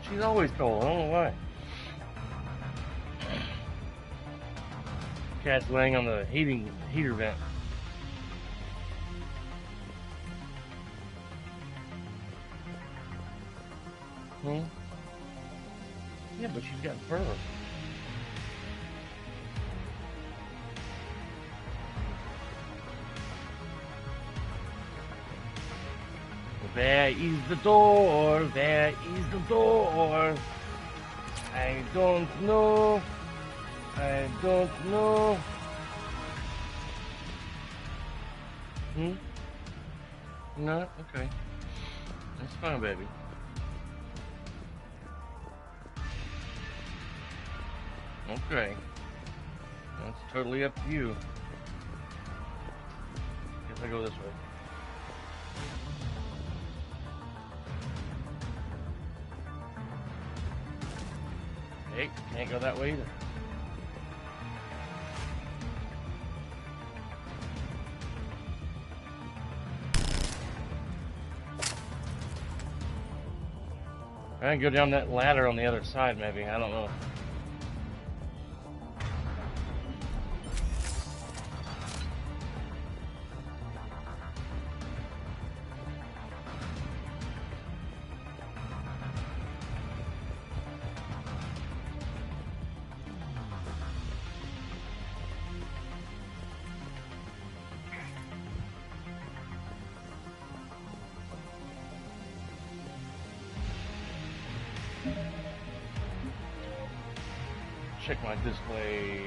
She's always cold. I don't know why. Cat's laying on the heater vent. Yeah, but she's got fur. Where is the door? Where is the door? I don't know. I don't know. No? Okay. That's fine, baby. Okay. That's totally up to you. Guess I go this way. Hey, can't go that way either. I can go down that ladder on the other side, maybe. I don't know. Check my display.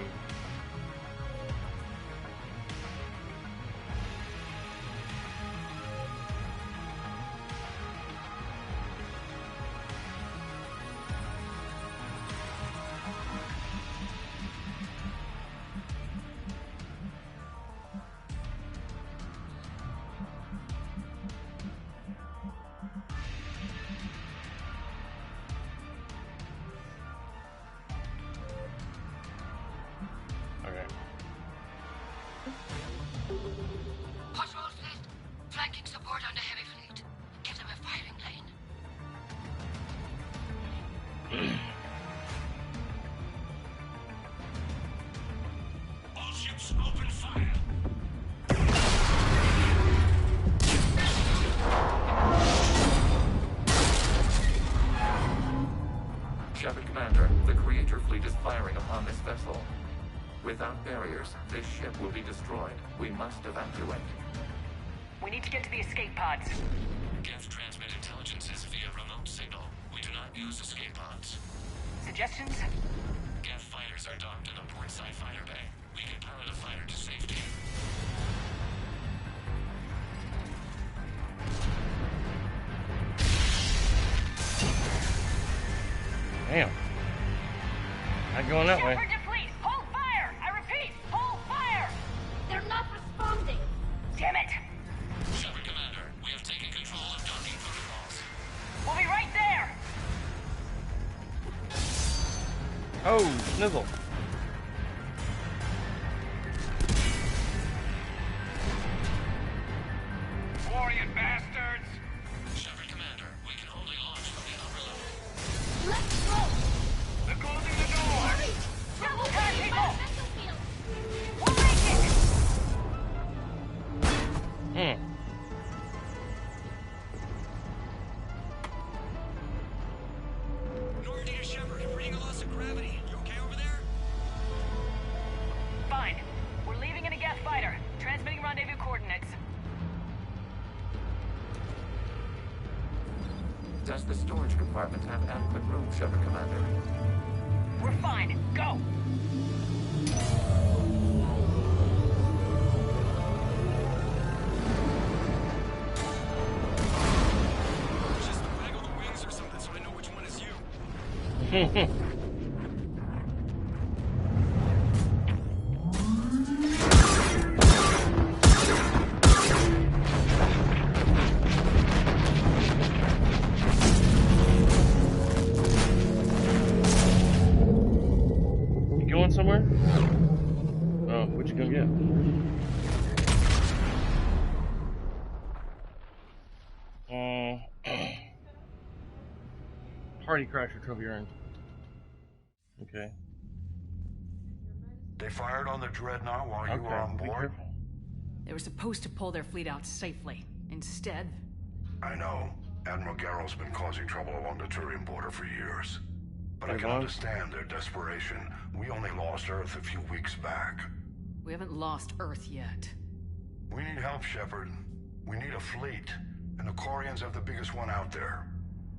Patrol fleet, flanking support on the heavy fleet. Give them a firing lane. All ships open fire. Shepard Commander, the Creator fleet is firing upon this vessel. Without barriers, this ship will be destroyed. We must evacuate. We need to get to the escape pods. Geth transmit intelligences via remote signal. We do not use escape pods. Suggestions? Geth fighters are docked in the portside fighter bay. We can pilot a fighter to safety. Damn. Not going that way. Hold fire! I repeat, hold fire! They're not responding. Damn it! Shepard Commander, we have taken control of docking protocols. We'll be right there! Oh, snizzle. Warrior bastards! Shepard Commander, we can only launch from the upper level. Let's go. They're closing the door! Double time, people! Battlefield. We'll make it! Normandy to Shepard, reading a loss of gravity. You okay over there? Fine. We're leaving in a Geth fighter. Transmitting rendezvous coordinates. Does the storage compartment have adequate room, Shepard Commander? We're fine. Go! Just waggle the wings or something so I know which one is you. You going somewhere? Oh, what you gonna get? Party crasher trophy earned. Okay. They fired on the Dreadnought while you were on be board? careful. They were supposed to pull their fleet out safely. Instead, I know. Admiral Gerald's been causing trouble along the Turian border for years. But I can understand their desperation. We only lost Earth a few weeks back. we haven't lost Earth yet. We need help, Shepard. We need a fleet. and the Quarians have the biggest one out there.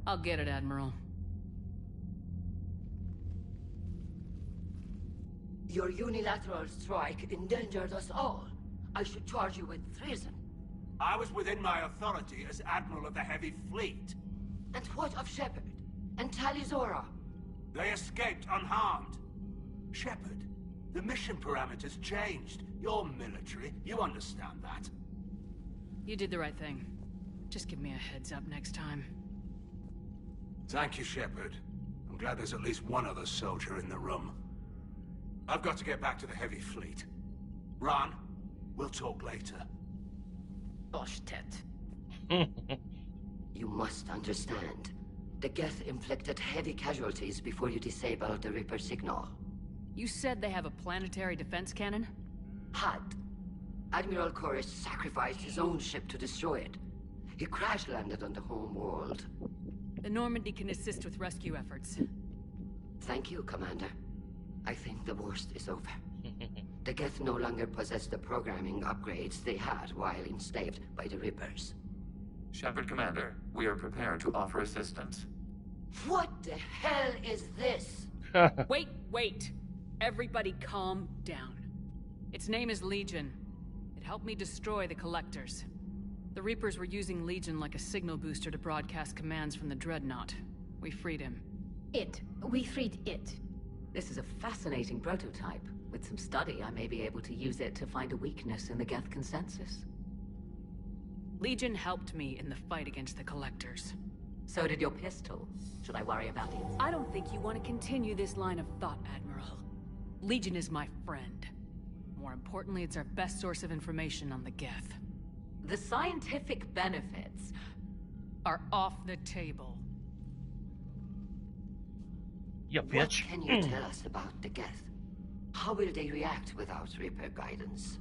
I'll get it, Admiral. Your unilateral strike endangered us all. I should charge you with treason. I was within my authority as Admiral of the Heavy Fleet. And what of Shepard? And Talizora? They escaped unharmed. Shepard, the mission parameters changed. You're military, you understand that. You did the right thing. Just give me a heads up next time. Thank you, Shepard. I'm glad there's at least one other soldier in the room. I've got to get back to the Heavy Fleet. Ron, we'll talk later. Boshtet. You must understand. The Geth inflicted heavy casualties before you disabled the Reaper signal. You said they have a planetary defense cannon? Had. Admiral Chorus sacrificed his own ship to destroy it. He crash-landed on the home world. The Normandy can assist with rescue efforts. Thank you, Commander. I think the worst is over. The Geth no longer possess the programming upgrades they had while enslaved by the Reapers. Shepard, Commander, we are prepared to offer assistance. What the hell is this? Wait! Everybody calm down. Its name is Legion. It helped me destroy the Collectors. The Reapers were using Legion like a signal booster to broadcast commands from the Dreadnought. We freed him. We freed it. This is a fascinating prototype. With some study, I may be able to use it to find a weakness in the Geth consensus. Legion helped me in the fight against the Collectors. So did your pistol. Should I worry about it? I don't think you want to continue this line of thought, Admiral. Legion is my friend. More importantly, it's our best source of information on the Geth. The scientific benefits are off the table. Yeah, bitch. What can you tell us about the Geth? How will they react without Reaper guidance?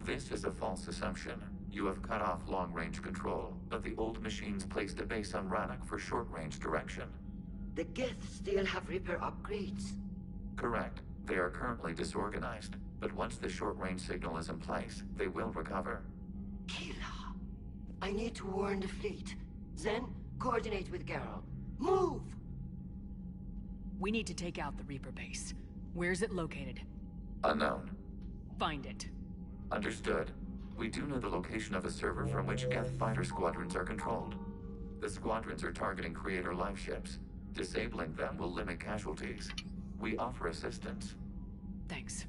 This is a false assumption. You have cut off long-range control, but the old machines placed a base on Rannoch for short-range direction. The Geth still have Reaper upgrades? Correct. They are currently disorganized, but once the short-range signal is in place, they will recover. Kila, I need to warn the fleet. Then, coordinate with Gerald. Move! We need to take out the Reaper base. Where's it located? Unknown. Find it. Understood. We do know the location of a server from which Geth fighter squadrons are controlled. The squadrons are targeting Creator life ships. Disabling them will limit casualties. We offer assistance. Thanks.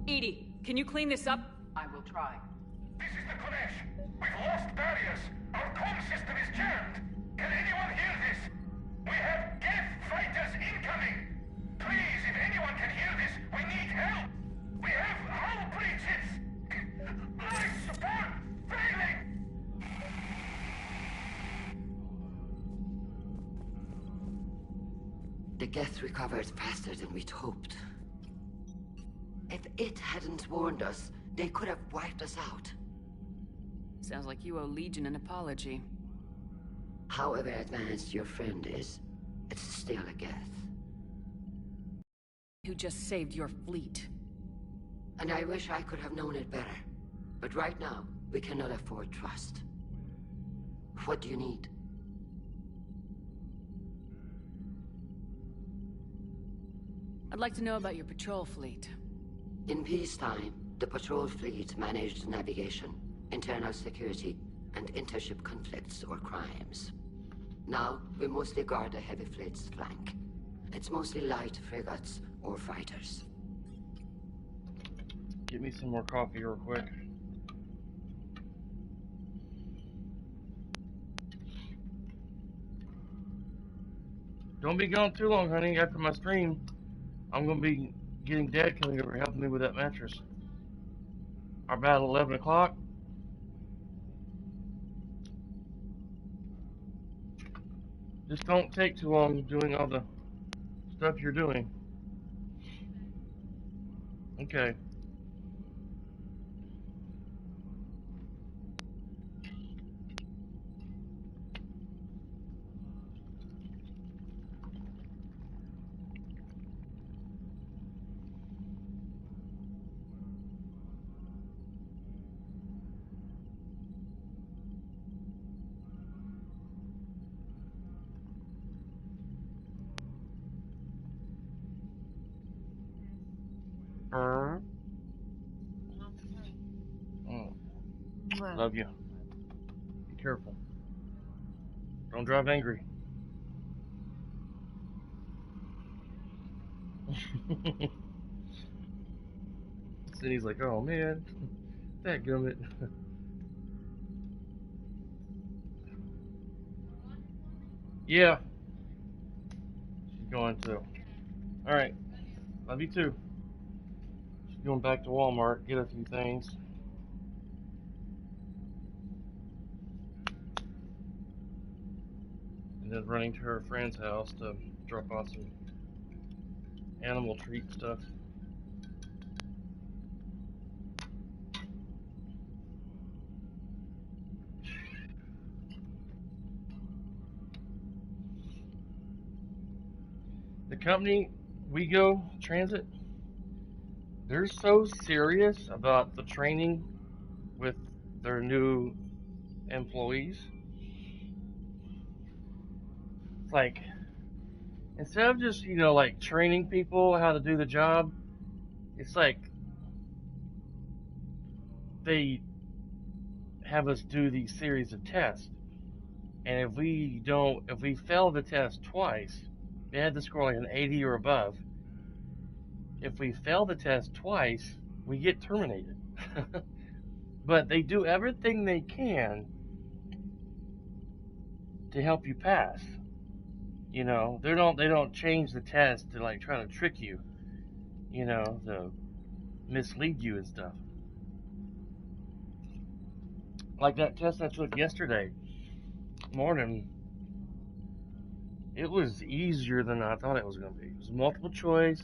Edie, can you clean this up? I will try. This is the Kodesh. We've lost barriers. Our comm system is jammed. Can anyone hear this? We have Geth fighters incoming. Please, if anyone can hear this, we need help. We have hull breaches. Life support failing. The Geth recovered faster than we'd hoped. If it hadn't warned us, they could have wiped us out. Sounds like you owe Legion an apology. However advanced your friend is, it's still a Geth. Who just saved your fleet. And I wish I could have known it better. But right now, we cannot afford trust. What do you need? I'd like to know about your patrol fleet. In peacetime, the patrol fleet managed navigation, internal security, and intership conflicts or crimes. Now, we mostly guard the heavy fleet's flank. It's mostly light frigates or fighters. Get me some more coffee real quick. Don't be gone too long, honey. After my stream, I'm gonna be getting Dad coming over helping me with that mattress. Our battle 11 o'clock. Just don't take too long doing all the stuff you're doing. Okay. Love you. Be careful. Don't drive angry. Cindy's like, oh man, that gummit. Yeah, she's going to. All right, love you too. She's going back to Walmart, get a few things. And then running to her friend's house to drop off some animal treat stuff. The company, We Go Transit, they're so serious about the training with their new employees. It's like, instead of just, like training people how to do the job, it's like they have us do these series of tests. And if we fail the test twice, they had to score like an 80 or above. If we fail the test twice, we get terminated. But they do everything they can to help you pass. They don't change the test to like try to trick you, to mislead you and stuff. Like that test I took yesterday morning, it was easier than I thought it was going to be. It was multiple choice,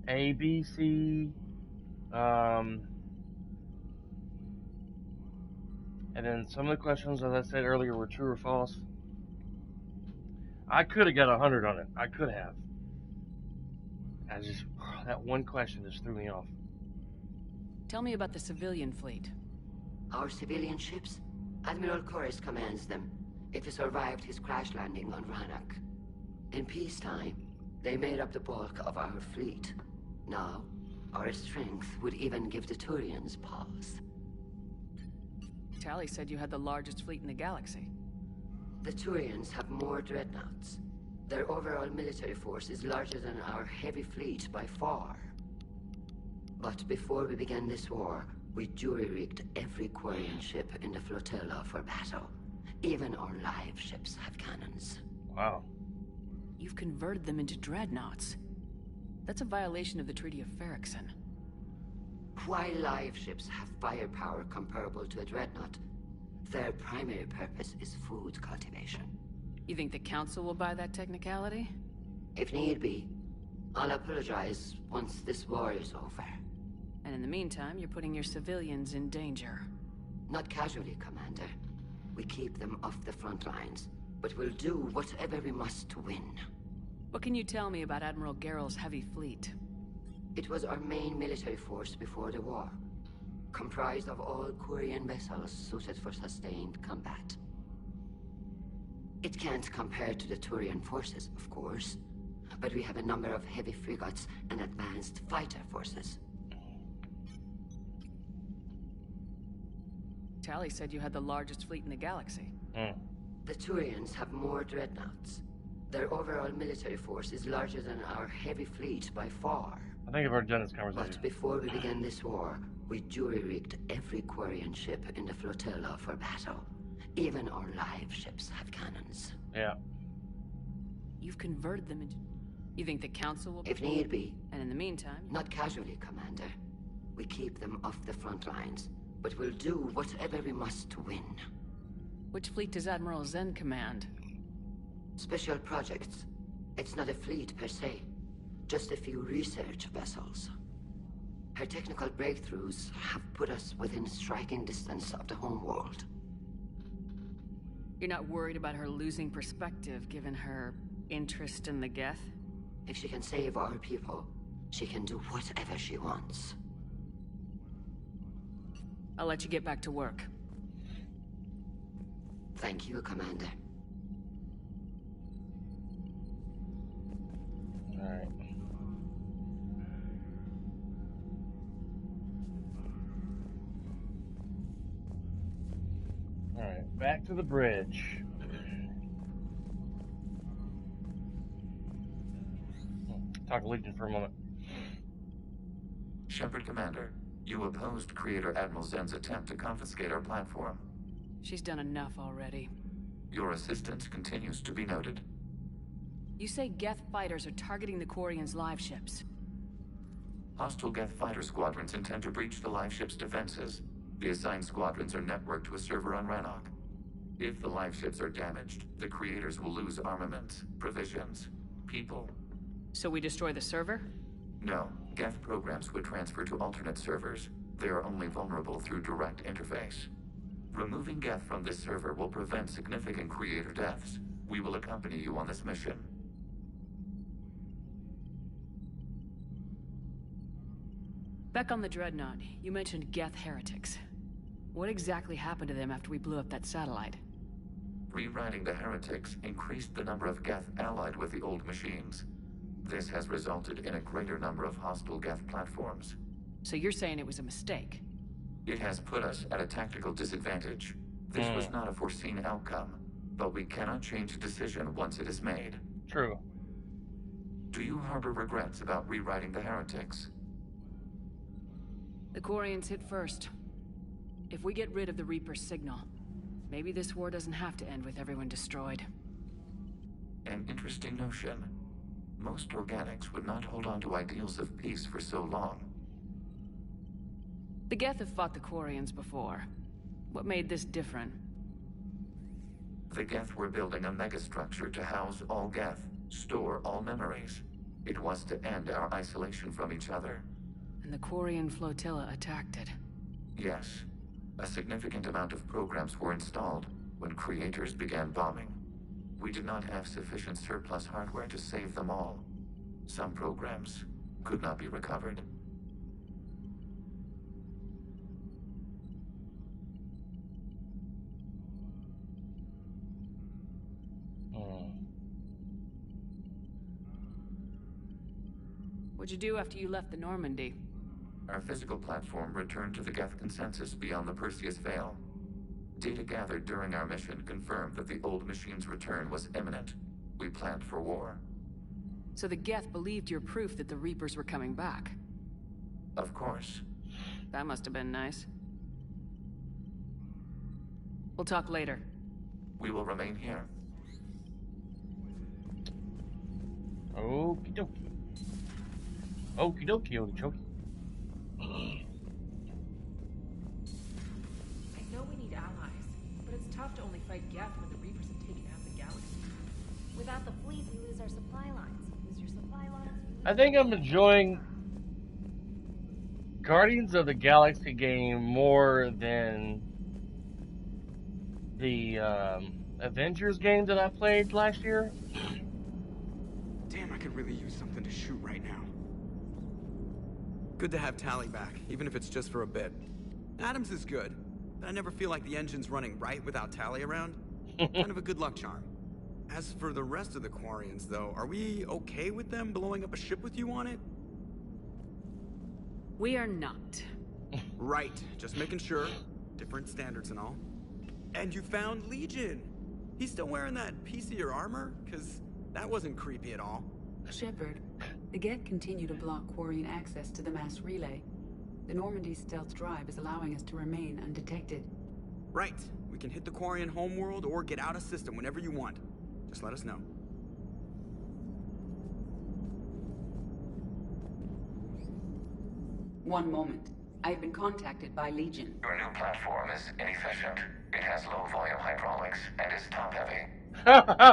A, B, C, and then some of the questions, as I said earlier, were true or false. I could have got 100 on it. I could have. That one question just threw me off. Tell me about the civilian fleet. Our civilian ships? Admiral Chorus commands them. If he survived his crash landing on Rannoch. In peacetime, they made up the bulk of our fleet. Now, our strength would even give the Turians pause. Tally said you had the largest fleet in the galaxy. The Turians have more dreadnoughts. Their overall military force is larger than our heavy fleet by far. But before we began this war, we jury-rigged every Quarian ship in the flotilla for battle. Even our live ships have cannons. Wow. You've converted them into dreadnoughts. That's a violation of the Treaty of Ferrixon. While live ships have firepower comparable to a dreadnought, their primary purpose is food cultivation. You think the Council will buy that technicality? If need be. I'll apologize once this war is over. And in the meantime, you're putting your civilians in danger. Not casually, Commander. We keep them off the front lines, but we'll do whatever we must to win. What can you tell me about Admiral Gerald's heavy fleet? It was our main military force before the war, comprised of all Quarian vessels suited for sustained combat. It can't compare to the Turian forces, of course, but we have a number of heavy frigates and advanced fighter forces. Tally said you had the largest fleet in the galaxy. The Turians have more dreadnoughts. Their overall military force is larger than our heavy fleet by far. I think I've already done this conversation. But before we began this war, we jury-rigged every Quarian ship in the flotilla for battle. Even our live ships have cannons. Yeah. You've converted them into... You think the Council will... If need be. And in the meantime... Not casually, Commander. We keep them off the front lines, but we'll do whatever we must to win. Which fleet does Admiral Zen command? Special projects. It's not a fleet per se, just a few research vessels. Her technical breakthroughs have put us within striking distance of the homeworld. You're not worried about her losing perspective, given her interest in the Geth? If she can save our people, she can do whatever she wants. I'll let you get back to work. Thank you, Commander. Alright. Alright, back to the bridge. Talk to Legion for a moment. Shepard, Commander, you opposed Creator Admiral Zen's attempt to confiscate our platform. She's done enough already. Your assistance continues to be noted. You say Geth fighters are targeting the Quarians' live ships. Hostile Geth fighter squadrons intend to breach the live ship's defenses. The assigned squadrons are networked to a server on Rannoch. If the live ships are damaged, the Creators will lose armaments, provisions, people. So we destroy the server? No. Geth programs would transfer to alternate servers. They are only vulnerable through direct interface. Removing Geth from this server will prevent significant Creator deaths. We will accompany you on this mission. Back on the Dreadnought, you mentioned Geth heretics. What exactly happened to them after we blew up that satellite? Rewriting the heretics increased the number of Geth allied with the old machines. This has resulted in a greater number of hostile Geth platforms. So you're saying it was a mistake? It has put us at a tactical disadvantage. This was not a foreseen outcome, but we cannot change a decision once it is made. True. Do you harbor regrets about rewriting the heretics? The Quarians hit first. If we get rid of the Reaper's signal, maybe this war doesn't have to end with everyone destroyed. An interesting notion. Most organics would not hold on to ideals of peace for so long. The Geth have fought the Quarians before. What made this different? The Geth were building a megastructure to house all Geth, store all memories. It was to end our isolation from each other. And the Quarian flotilla attacked it. Yes. A significant amount of programs were installed when Creators began bombing. We did not have sufficient surplus hardware to save them all. Some programs could not be recovered. What'd you do after you left the Normandy? Our physical platform returned to the Geth consensus beyond the Perseus Veil. Data gathered during our mission confirmed that the old machine's return was imminent. We planned for war. So the Geth believed your proof that the Reapers were coming back? Of course. That must have been nice. We'll talk later. We will remain here. Okie dokie. Okie dokie, okie dokie. I know we need allies, but it's tough to only fight Geth when the Reapers have taken out the galaxy. Without the fleet, we lose our supply lines. Lose your supply lines. I think I'm enjoying Guardians of the Galaxy game more than the Avengers game that I played last year. Damn, I could really use something to shoot right now. Good to have Tally back, even if it's just for a bit. Adams is good, but I never feel like the engine's running right without Tally around. Kind of a good luck charm. As for the rest of the Quarians, though, are we okay with them blowing up a ship with you on it? We are not. Right, just making sure. Different standards and all. And you found Legion! He's still wearing that piece of your armor? Cause that wasn't creepy at all. Shepard, the Geth continue to block Quarian access to the mass relay. The Normandy stealth drive is allowing us to remain undetected. Right. We can hit the Quarian homeworld or get out of system whenever you want. Just let us know. One moment. I've been contacted by Legion. Your new platform is inefficient. It has low-volume hydraulics and is top-heavy.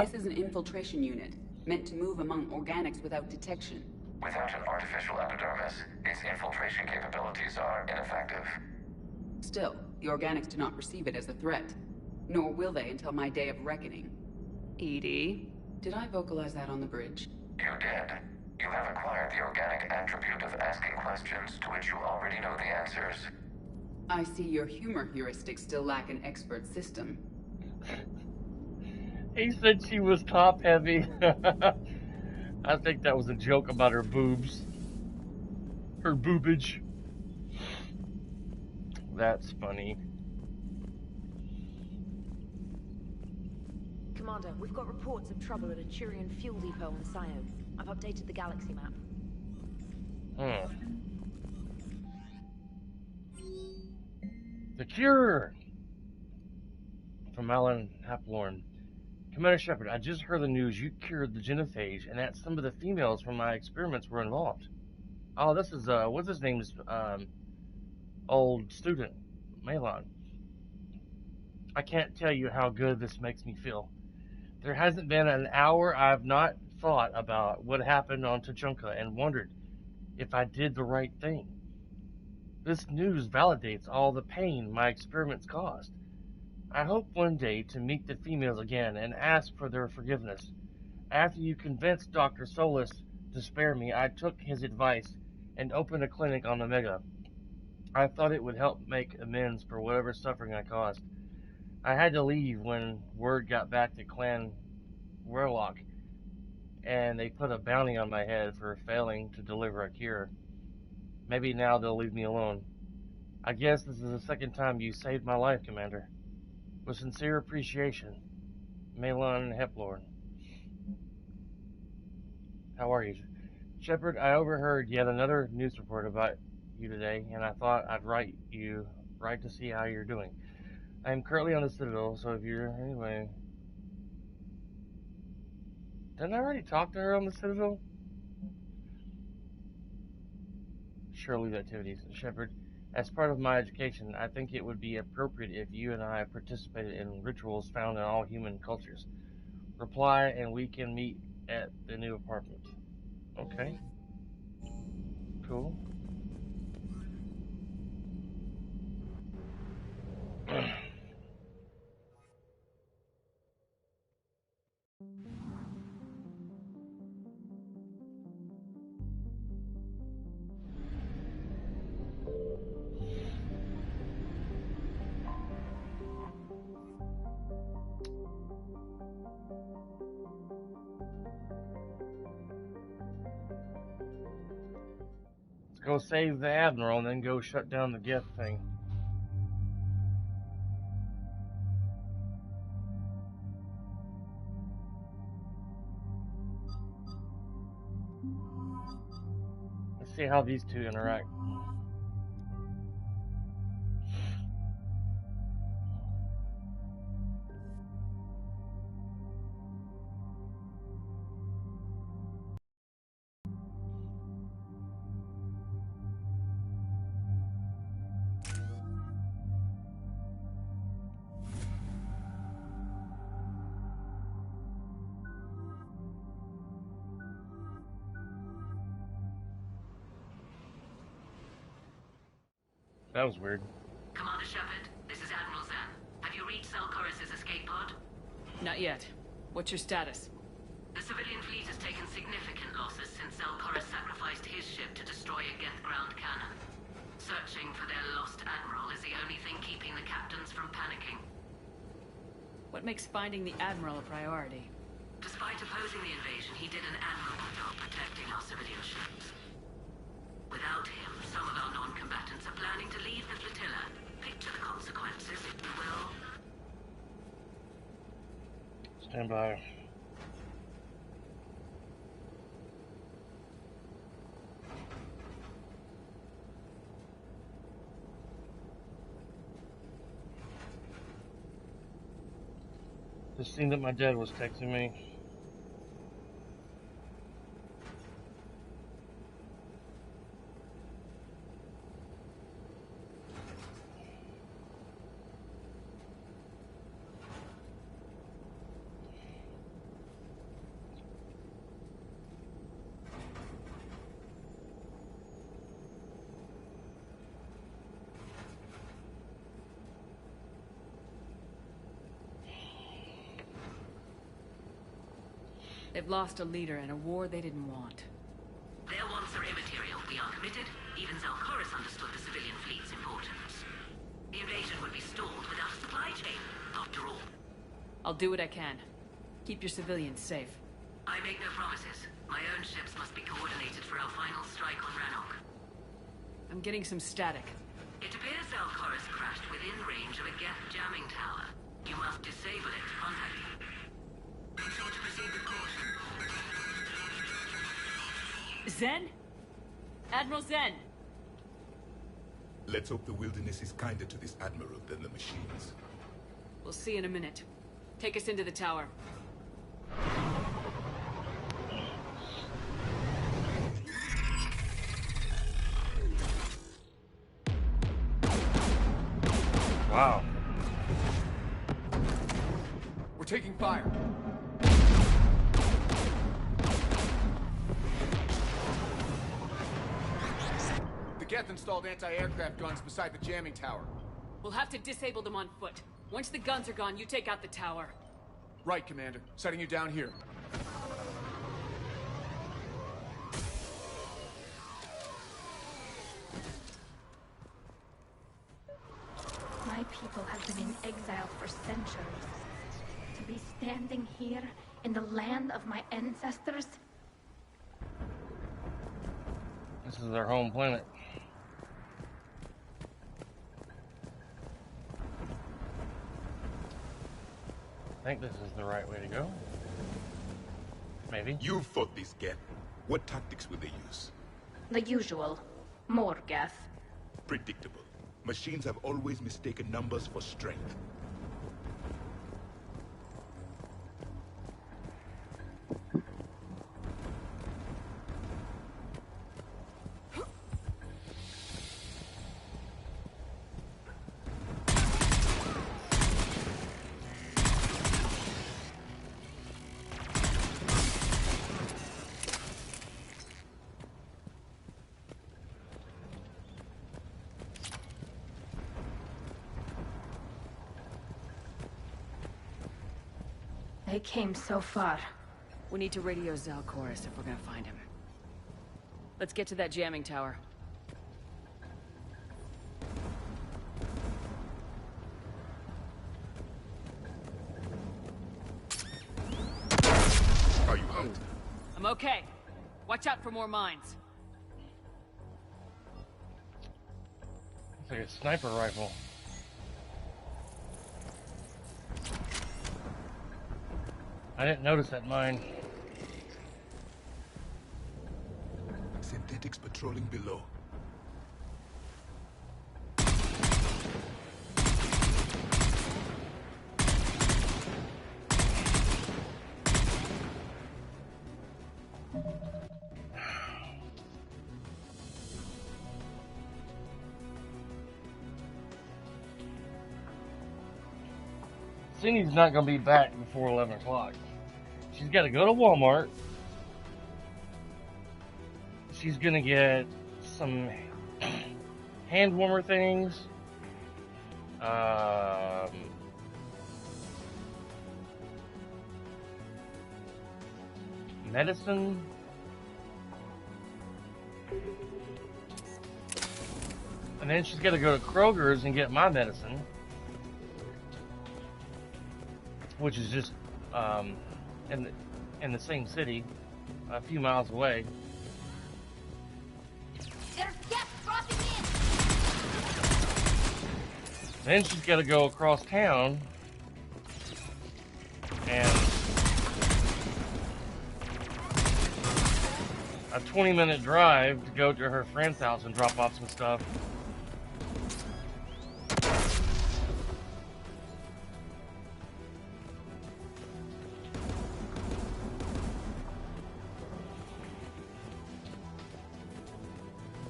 This is an infiltration unit, meant to move among organics without detection. Without an artificial epidermis, its infiltration capabilities are ineffective. Still, the organics do not perceive it as a threat. Nor will they until my day of reckoning. Edie? Did I vocalize that on the bridge? You did. You have acquired the organic attribute of asking questions to which you already know the answers. I see your humor heuristics still lack an expert system. He said she was top heavy. I think that was a joke about her boobs. Her boobage. That's funny. Commander, we've got reports of trouble at a Turian fuel depot on Scio. I've updated the galaxy map. The cure! From Alan Haplorn. Commander Shepard, I just heard the news you cured the genophage, and that some of the females from my experiments were involved. Oh, this is, what's his name? Old student, Malon. I can't tell you how good this makes me feel. There hasn't been an hour I've not thought about what happened on Tuchanka and wondered if I did the right thing. This news validates all the pain my experiments caused. I hope one day to meet the females again and ask for their forgiveness. After you convinced Dr. Solis to spare me, I took his advice and opened a clinic on Omega. I thought it would help make amends for whatever suffering I caused. I had to leave when word got back to Clan Warlock, and they put a bounty on my head for failing to deliver a cure. Maybe now they'll leave me alone. I guess this is the second time you saved my life, Commander. With sincere appreciation, Malon Haplorn. How are you? Shepard, I overheard yet another news report about you today, and I thought I'd write to see how you're doing. I am currently on the Citadel, so if you're... Anyway... Didn't I already talk to her on the Citadel? Sure, leave activities. Shepard, as part of my education, I think it would be appropriate if you and I participated in rituals found in all human cultures. Reply, and we can meet at the new apartment. Okay. Cool. Go save the Admiral and then go shut down the Geth thing. Let's see how these two interact. That was weird. Commander Shepard, this is Admiral Zen. Have you reached Selchoris' escape pod? Not yet. What's your status? The civilian fleet has taken significant losses since Selchoris sacrificed his ship to destroy a Geth ground cannon. Searching for their lost Admiral is the only thing keeping the captains from panicking. What makes finding the Admiral a priority? Despite opposing the invasion, he did an admirable job protecting our civilian ships. Without him, some of our non-combatants are planning to leave the flotilla. Picture the consequences, if you will. Stand by. Just seen that my dad was texting me. They've lost a leader in a war they didn't want. Their wants are immaterial. We are committed. Even Zalcoris understood the civilian fleet's importance. The invasion would be stalled without a supply chain, after all. I'll do what I can. Keep your civilians safe. I make no promises. My own ships must be coordinated for our final strike on Rannoch. I'm getting some static. It appears Zalcoris crashed within range of a Geth jamming tower. You must disable it to contact you. Be sure to proceed with caution. Zen? Admiral Zen! Let's hope the wilderness is kinder to this Admiral than the machines. We'll see in a minute. Take us into the tower. Wow. We're taking fire. The Geth installed anti-aircraft guns beside the jamming tower. We'll have to disable them on foot. Once the guns are gone, you take out the tower. Right, Commander. Setting you down here. My people have been in exile for centuries. To be standing here in the land of my ancestors? This is their home planet. I think this is the right way to go. Maybe. You fought this Geth. What tactics will they use? The usual. More Geth. Predictable. Machines have always mistaken numbers for strength. They came so far. We need to radio Zalcoris if we're gonna find him. Let's get to that jamming tower. Are you hurt? I'm okay. Watch out for more mines. Looks like a sniper rifle. I didn't notice that mine. Synthetics patrolling below. Cindy's not going to be back before 11 o'clock. She's got to go to Walmart. She's going to get some hand warmer things. Medicine. And then she's got to go to Kroger's and get my medicine, which is just in the same city, a few miles away. There's Geth crossing in! Then she's got to go across town and a 20-minute drive to go to her friend's house and drop off some stuff.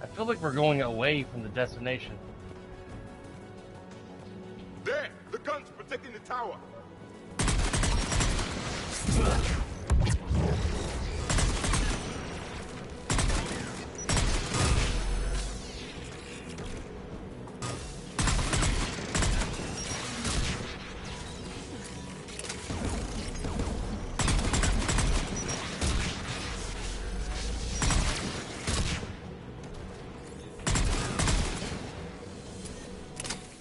I feel like we're going away from the destination. There! The guns protecting the tower!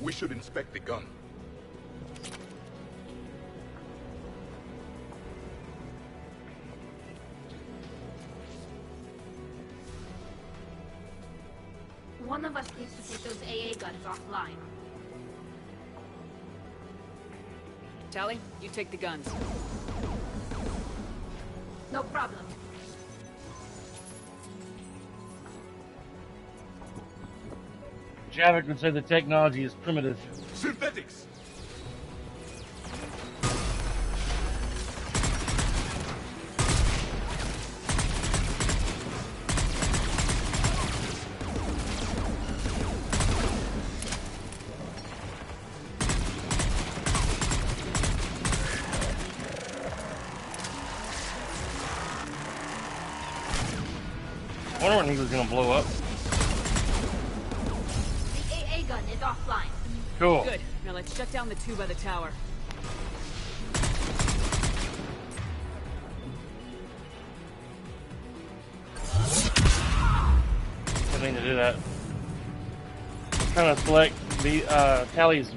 We should inspect the gun. One of us needs to take those AA guns offline. Tally, you take the guns. No problem. Javik would say the technology is primitive. Synthetics! I wonder when he was gonna blow up. The AA gun is offline. Cool. Good. Now let's shut down the two by the tower. I mean to do that. I'm trying to select the Tally's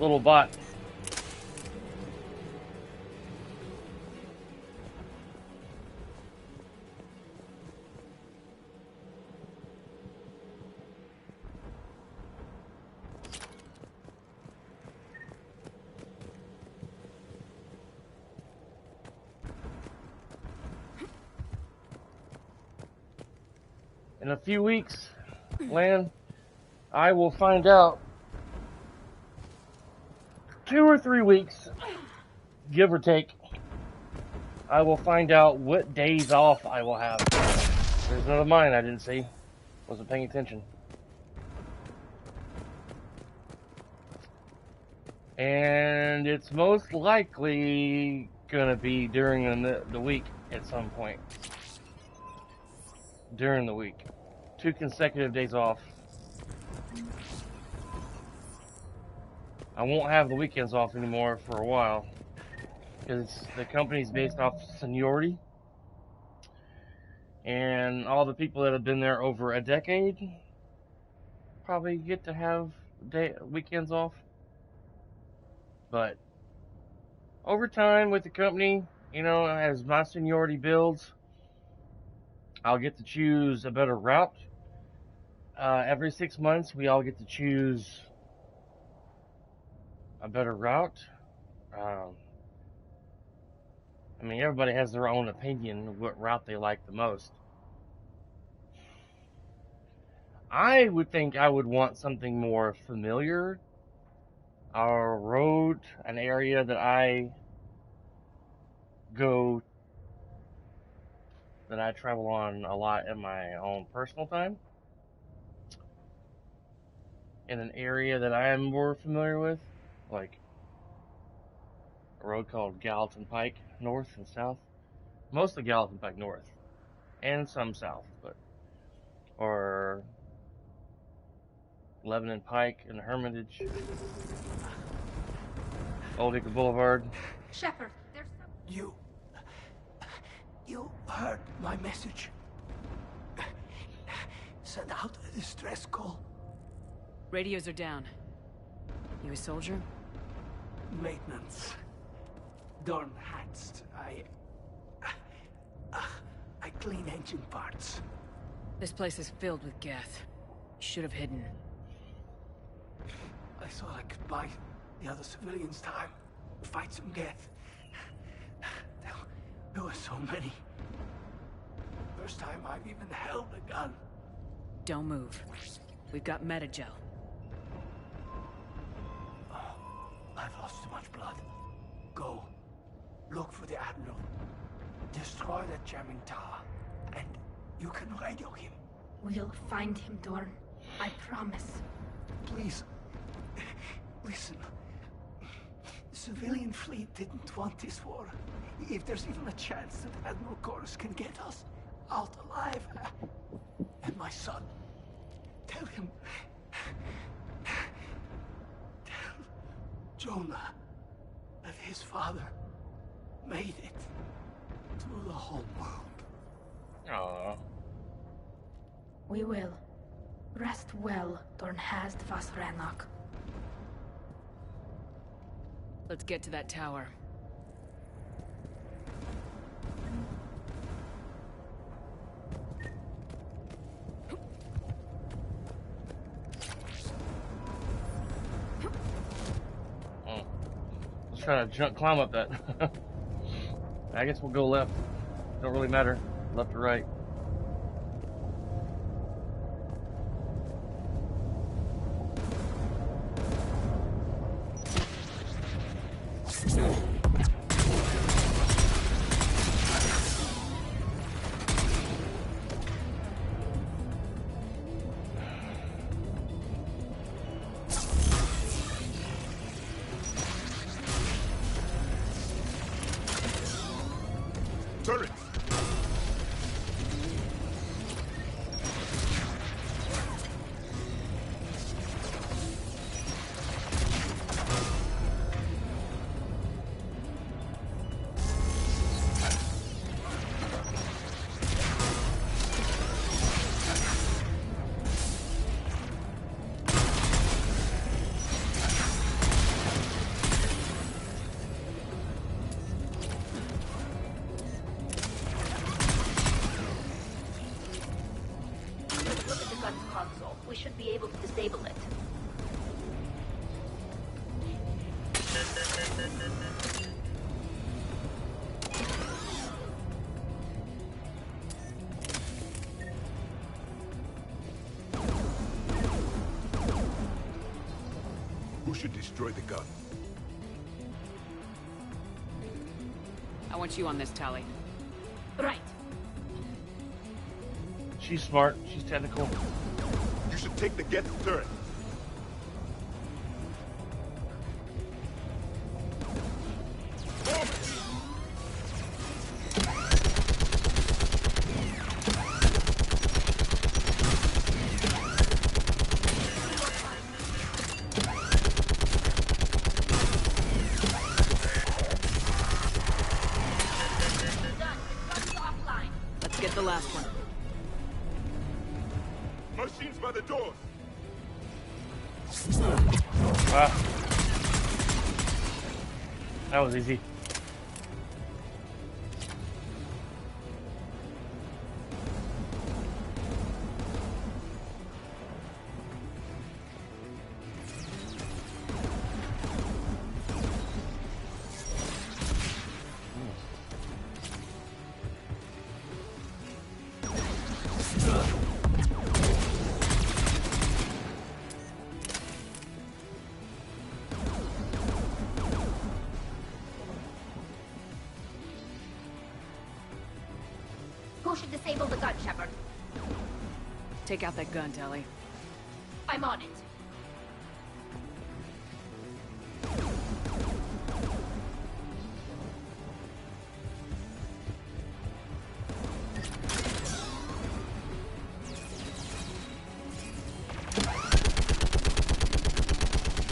little bot. In a few weeks, Lan, I will find out. 2 or 3 weeks, give or take, I will find out what days off I will have. There's another mine I didn't see. Wasn't paying attention. And it's most likely gonna be during the week at some point. During the week. 2 consecutive days off. I won't have the weekends off anymore for a while. Because the company's based off seniority. And all the people that have been there over a decade probably get to have weekends off. But over time with the company, you know, as my seniority builds, I'll get to choose a better route. Every 6 months, we all get to choose a better route. I mean, everybody has their own opinion of what route they like the most. I would think I would want something more familiar. A road, an area that I travel on a lot in my own personal time. In an area that I am more familiar with, like a road called Gallatin Pike, north and south. Mostly Gallatin Pike north, and some south, or Lebanon Pike and Hermitage, Old Acre Boulevard. Shepard, there's some... You heard my message. Send out a distress call. Radios are down. You a soldier? Maintenance. Dorn Hatst. I clean engine parts. This place is filled with Geth. You should have hidden. I thought I could buy the other civilians time. Fight some Geth. There were so many. First time I've even held a gun. Don't move. We've got Metagel. I've lost too much blood. Go. Look for the Admiral. Destroy that jamming tower. And you can radio him. We'll find him, Dorn. I promise. Please. Listen. The civilian fleet didn't want this war. If there's even a chance that Admiral Chorus can get us out alive. And my son. Tell him. Tell Jonah that his father made it to the whole world. Aww. We will. Rest well, Dorn Hast vas Rannoch. Let's get to that tower. Let's try to climb up that. I guess we'll go left. Don't really matter, left or right. Turret! Look at the gun's console. We should be able to disable it. Who should destroy the gun? I want you on this, Tally. Right. She's smart. She's technical. You should take the Geth turret. Let's get the last one. Machines by the doors. Wow. That was easy. Who should disable the gun, Shepard? Take out that gun, Tally. I'm on it.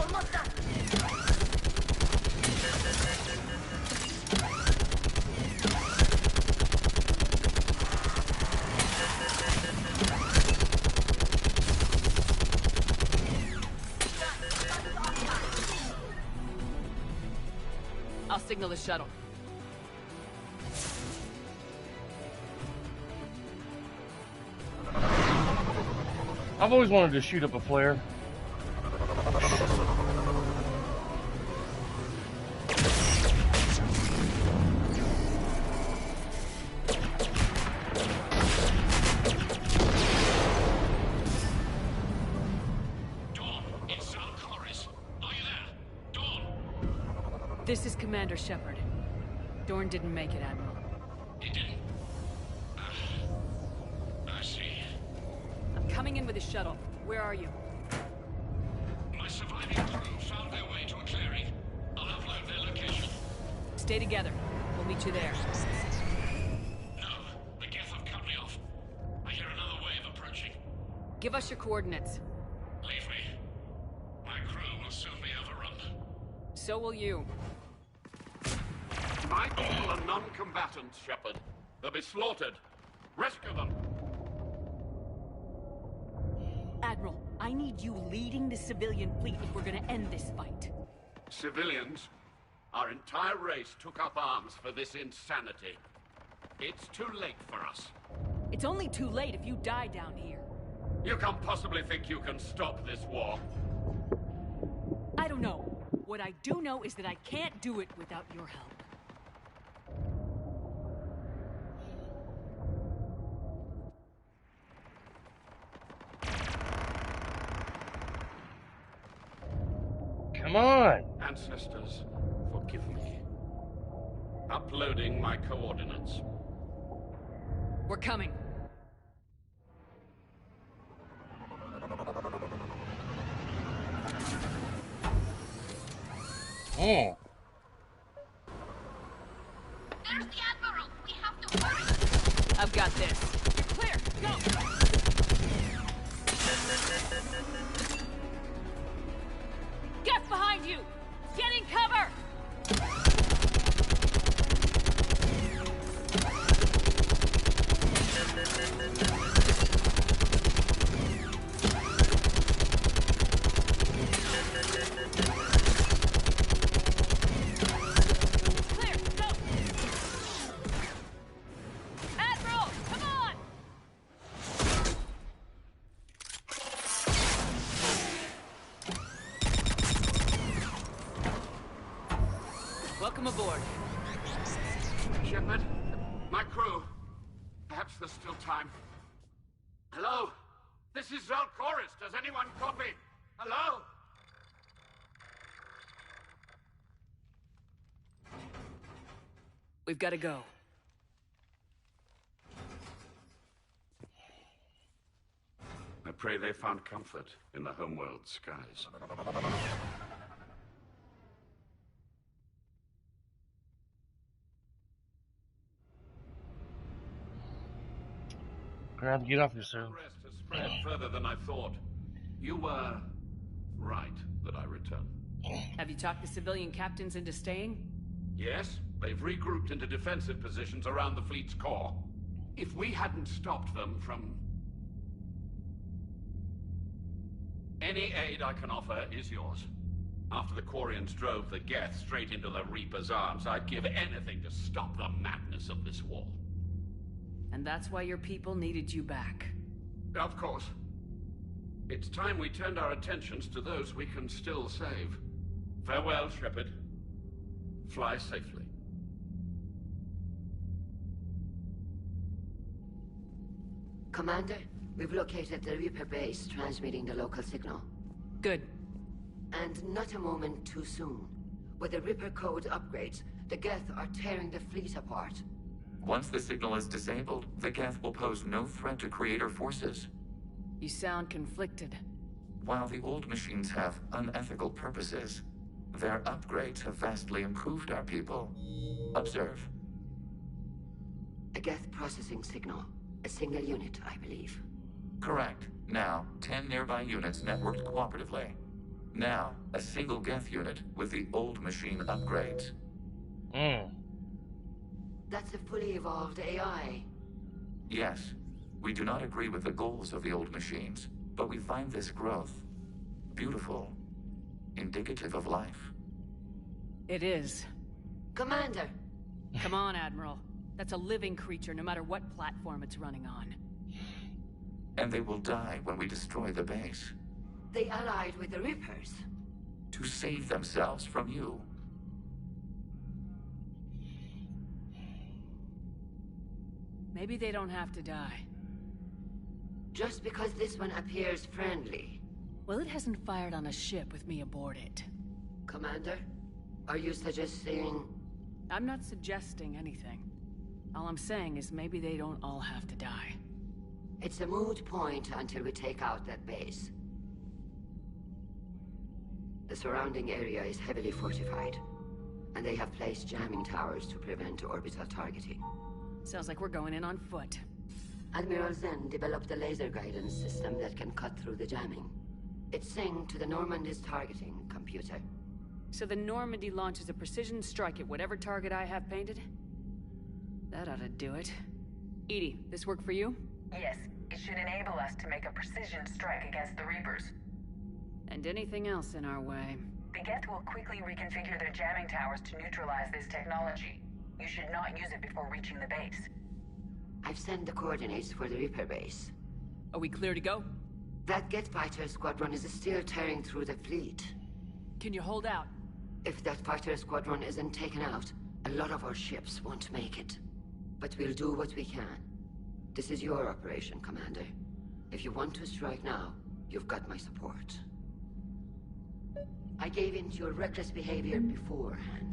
Almost done. I'll signal the shuttle. I've always wanted to shoot up a flare. This is Commander Shepard. Dorn didn't make it, Admiral. He didn't? I see. I'm coming in with a shuttle. Where are you? My surviving crew found their way to a clearing. I'll upload their location. Stay together. We'll meet you there. No, the Geth have cut me off. I hear another wave approaching. Give us your coordinates. Leave me. My crew will soon be overrun. So will you. My people are non-combatants, Shepard. They'll be slaughtered. Rescue them. Admiral, I need you leading the civilian fleet if we're gonna end this fight. Civilians? Our entire race took up arms for this insanity. It's too late for us. It's only too late if you die down here. You can't possibly think you can stop this war. I don't know. What I do know is that I can't do it without your help. Come on! Ancestors, forgive me. Uploading my coordinates. We're coming. Oh. There's the Admiral. We have to hurry. I've got this. You're clear. Go. Get behind you. Get in cover. Clear. Go. Admiral, come on. Welcome aboard. Shepard, my crew. Perhaps there's still time. Hello? This is Zalcoris. Does anyone copy? Hello? We've got to go. I pray they found comfort in the homeworld skies. Gonna have to get off here soon. Unrest has spread further than I thought. You were right that I returned. Have you talked the civilian captains into staying? Yes, they've regrouped into defensive positions around the fleet's core. If we hadn't stopped them from... Any aid I can offer is yours. After the Quarians drove the Geth straight into the Reaper's arms, I'd give anything to stop the madness of this war. And that's why your people needed you back. Of course. It's time we turned our attentions to those we can still save. Farewell, Shepard. Fly safely. Commander, we've located the Reaper base transmitting the local signal. Good. And not a moment too soon. With the Reaper code upgrades, the Geth are tearing the fleet apart. Once the signal is disabled, the Geth will pose no threat to Creator forces. You sound conflicted. While the old machines have unethical purposes, their upgrades have vastly improved our people. Observe. A Geth processing signal. A single unit, I believe. Correct. Now, 10 nearby units networked cooperatively. Now, a single Geth unit with the old machine upgrades. That's a fully evolved AI. Yes, we do not agree with the goals of the old machines, but we find this growth beautiful, indicative of life. It is. Commander! Come on, Admiral. That's a living creature, no matter what platform it's running on. And they will die when we destroy the base. They allied with the Reapers. To save themselves from you. Maybe they don't have to die. Just because this one appears friendly. Well, it hasn't fired on a ship with me aboard it. Commander, are you suggesting... I'm not suggesting anything. All I'm saying is maybe they don't all have to die. It's a moot point until we take out that base. The surrounding area is heavily fortified, and they have placed jamming towers to prevent orbital targeting. Sounds like we're going in on foot. Admiral Zen developed a laser guidance system that can cut through the jamming. It's synced to the Normandy's targeting computer. So the Normandy launches a precision strike at whatever target I have painted? That ought to do it. Edie, this work for you? Yes, it should enable us to make a precision strike against the Reapers. And anything else in our way. The Geth will quickly reconfigure their jamming towers to neutralize this technology. You should not use it before reaching the base. I've sent the coordinates for the Reaper base. Are we clear to go? That Geth fighter squadron is still tearing through the fleet. Can you hold out? If that fighter squadron isn't taken out, a lot of our ships won't make it. But we'll do what we can. This is your operation, Commander. If you want to strike now, you've got my support. I gave in to your reckless behavior beforehand.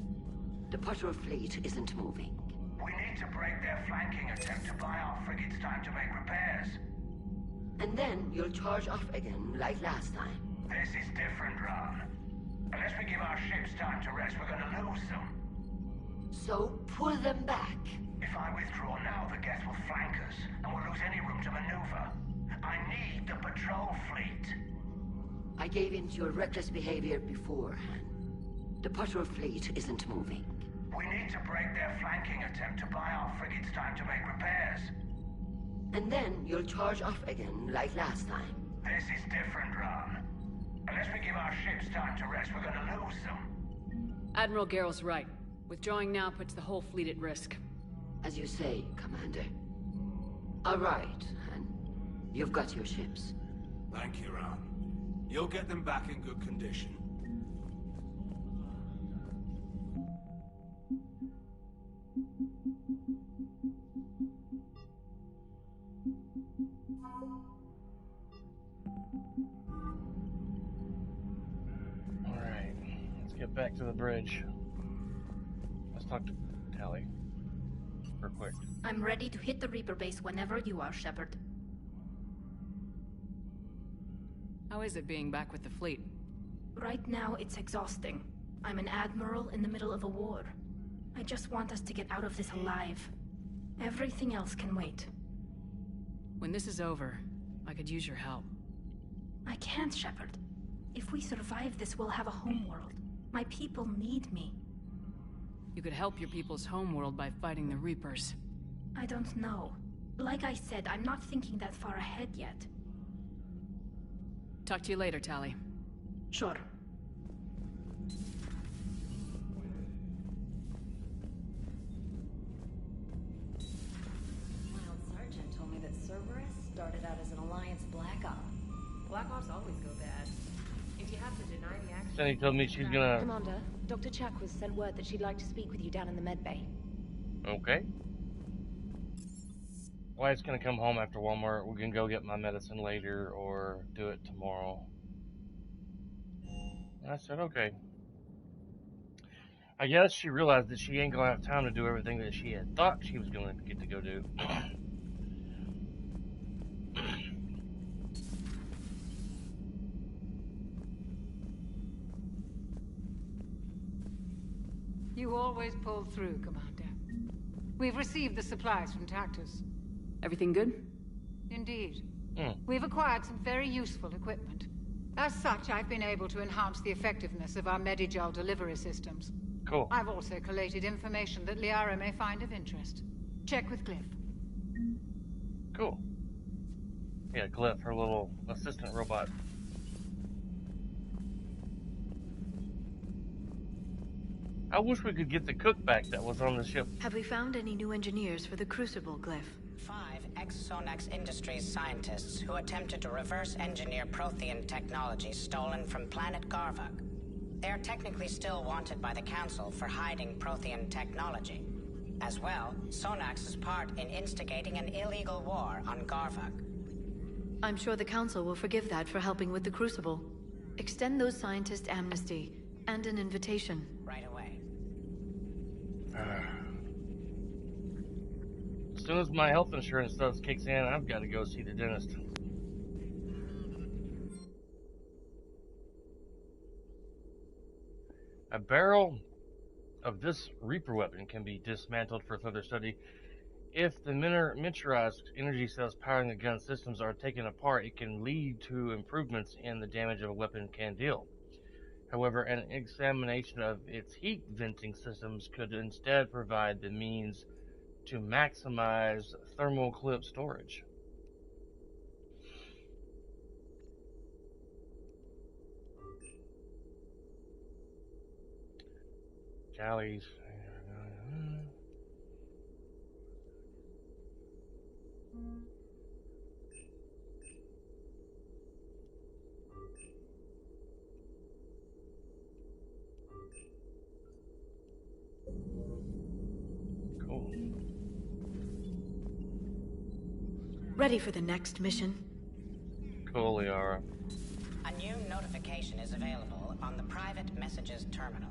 The patrol fleet isn't moving. We need to break their flanking attempt to buy our frigates time to make repairs. And then you'll charge off again, like last time. This is different, Ron. Unless we give our ships time to rest, we're gonna lose them. So, pull them back. If I withdraw now, the Geth will flank us, and we'll lose any room to maneuver. I need the patrol fleet. I gave in to your reckless behavior beforehand. The patrol fleet isn't moving. We need to break their flanking attempt to buy our frigates time to make repairs. And then you'll charge off again, like last time. This is different, Ron. Unless we give our ships time to rest, we're gonna lose them. Admiral Gerald's right. Withdrawing now puts the whole fleet at risk. As you say, Commander. All right, and you've got your ships. Thank you, Ron. You'll get them back in good condition. Alright, let's get back to the bridge. Let's talk to Tali. Real quick. I'm ready to hit the Reaper base whenever you are, Shepard. How is it being back with the fleet? Right now, it's exhausting. I'm an Admiral in the middle of a war. I just want us to get out of this alive. Everything else can wait. When this is over, I could use your help. I can't, Shepard. If we survive this, we'll have a homeworld. My people need me. You could help your people's homeworld by fighting the Reapers. I don't know. Like I said, I'm not thinking that far ahead yet. Talk to you later, Tali. Sure. Mild Sergeant told me that Cerberus started out as an Alliance Black Op. Black Ops always go bad. If you have to deny the action... Cindy told me she's gonna... Commander, Dr. Chakwas sent word that she'd like to speak with you down in the med bay. Okay. Wife's gonna come home after Walmart. We can go get my medicine later or do it tomorrow. I said, okay. I guess she realized that she ain't gonna have time to do everything that she had thought she was gonna get to go do. You always pull through, Commander. We've received the supplies from Tactus. Everything good? Indeed. We've acquired some very useful equipment. As such, I've been able to enhance the effectiveness of our Medigel delivery systems. Cool. I've also collated information that Liara may find of interest. Check with Glyph. Cool. Yeah, Glyph, her little assistant robot. I wish we could get the cook back that was on the ship. Have we found any new engineers for the Crucible, Glyph? 5 ex-Sonax Industries scientists who attempted to reverse engineer Prothean technology stolen from planet Garvuk. They are technically still wanted by the Council for hiding Prothean technology. As well, Sonax's part in instigating an illegal war on Garvuk. I'm sure the Council will forgive that for helping with the Crucible. Extend those scientists amnesty and an invitation. Right away. As soon as my health insurance stuff kicks in, I've got to go see the dentist. A barrel of this Reaper weapon can be dismantled for further study. If the miniaturized energy cells powering the gun systems are taken apart, it can lead to improvements in the damage a weapon can deal. However, an examination of its heat venting systems could instead provide the means to maximize thermal clip storage. Galleys. Cool. Ready for the next mission? Cool, Liara. A new notification is available on the private messages terminal.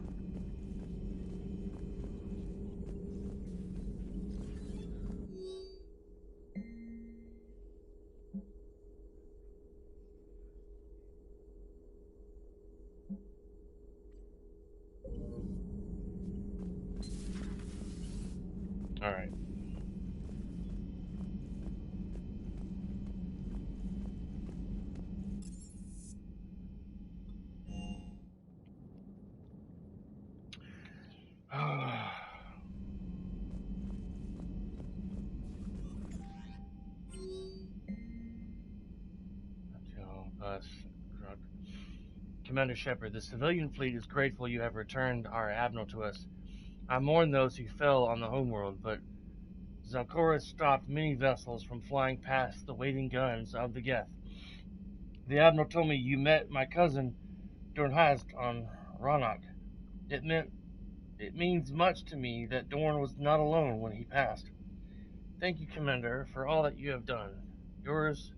All right. Commander Shepard, the civilian fleet is grateful you have returned our Admiral to us. I mourn those who fell on the homeworld, but Zalcoris stopped many vessels from flying past the waiting guns of the Geth. The Admiral told me you met my cousin Dornhast on Ronok. It means much to me that Dorn was not alone when he passed. Thank you, Commander, for all that you have done. Yours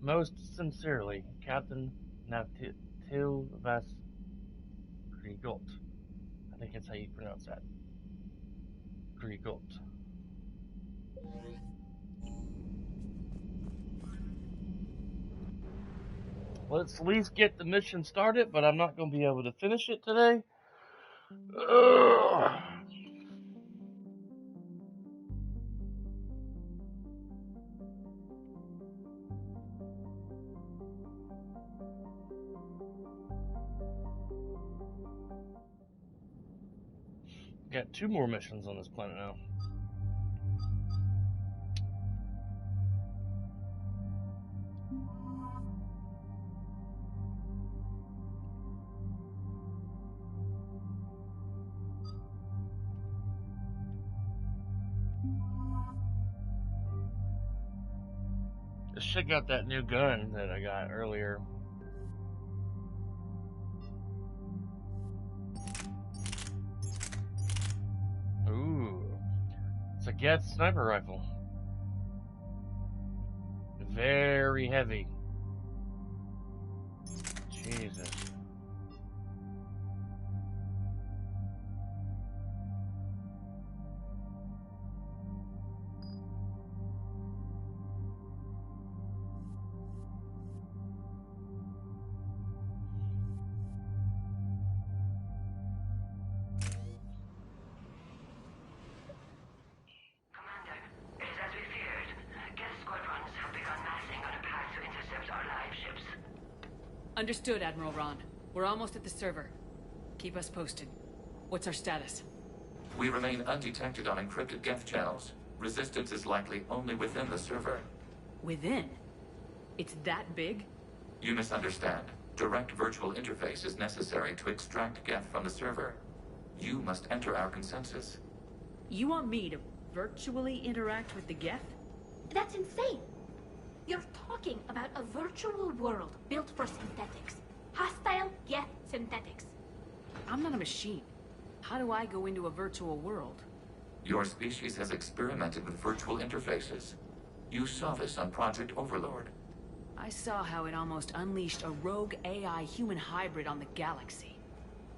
most sincerely, Captain Navtilvas Grigolt. I think that's how you pronounce that. Grigolt. Let's at least get the mission started, but I'm not going to be able to finish it today. Ugh. Got 2 more missions on this planet now. Let's check out that new gun that I got earlier. Ooh. It's a Geth sniper rifle. Very heavy. Jesus. Understood, Admiral Ron. We're almost at the server. Keep us posted. What's our status? We remain undetected on encrypted Geth channels. Resistance is likely only within the server. Within? It's that big? You misunderstand. Direct virtual interface is necessary to extract Geth from the server. You must enter our consensus. You want me to virtually interact with the Geth? That's insane! You're talking about a virtual world built for synthetics. Hostile Geth synthetics. I'm not a machine. How do I go into a virtual world? Your species has experimented with virtual interfaces. You saw this on Project Overlord. I saw how it almost unleashed a rogue AI human hybrid on the galaxy.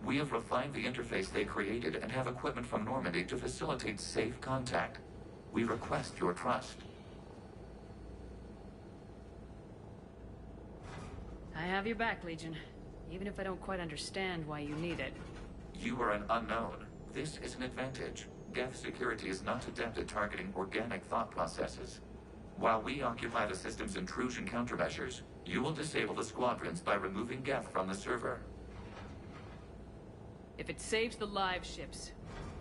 We have refined the interface they created and have equipment from Normandy to facilitate safe contact. We request your trust. I have your back, Legion. Even if I don't quite understand why you need it. You are an unknown. This is an advantage. Geth security is not adept at targeting organic thought processes. While we occupy the system's intrusion countermeasures, you will disable the squadrons by removing Geth from the server. If it saves the live ships,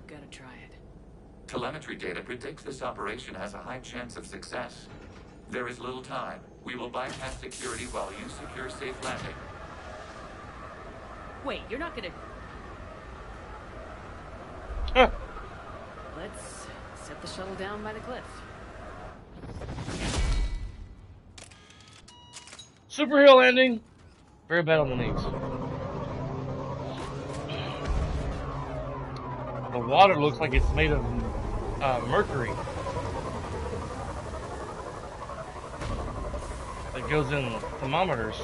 gotta try it. Telemetry data predicts this operation has a high chance of success. There is little time. We will bypass security while you secure safe landing. Wait, you're not gonna... Let's set the shuttle down by the cliff. Superhero landing. Very bad on the knees. The water looks like it's made of mercury. It goes in thermometers.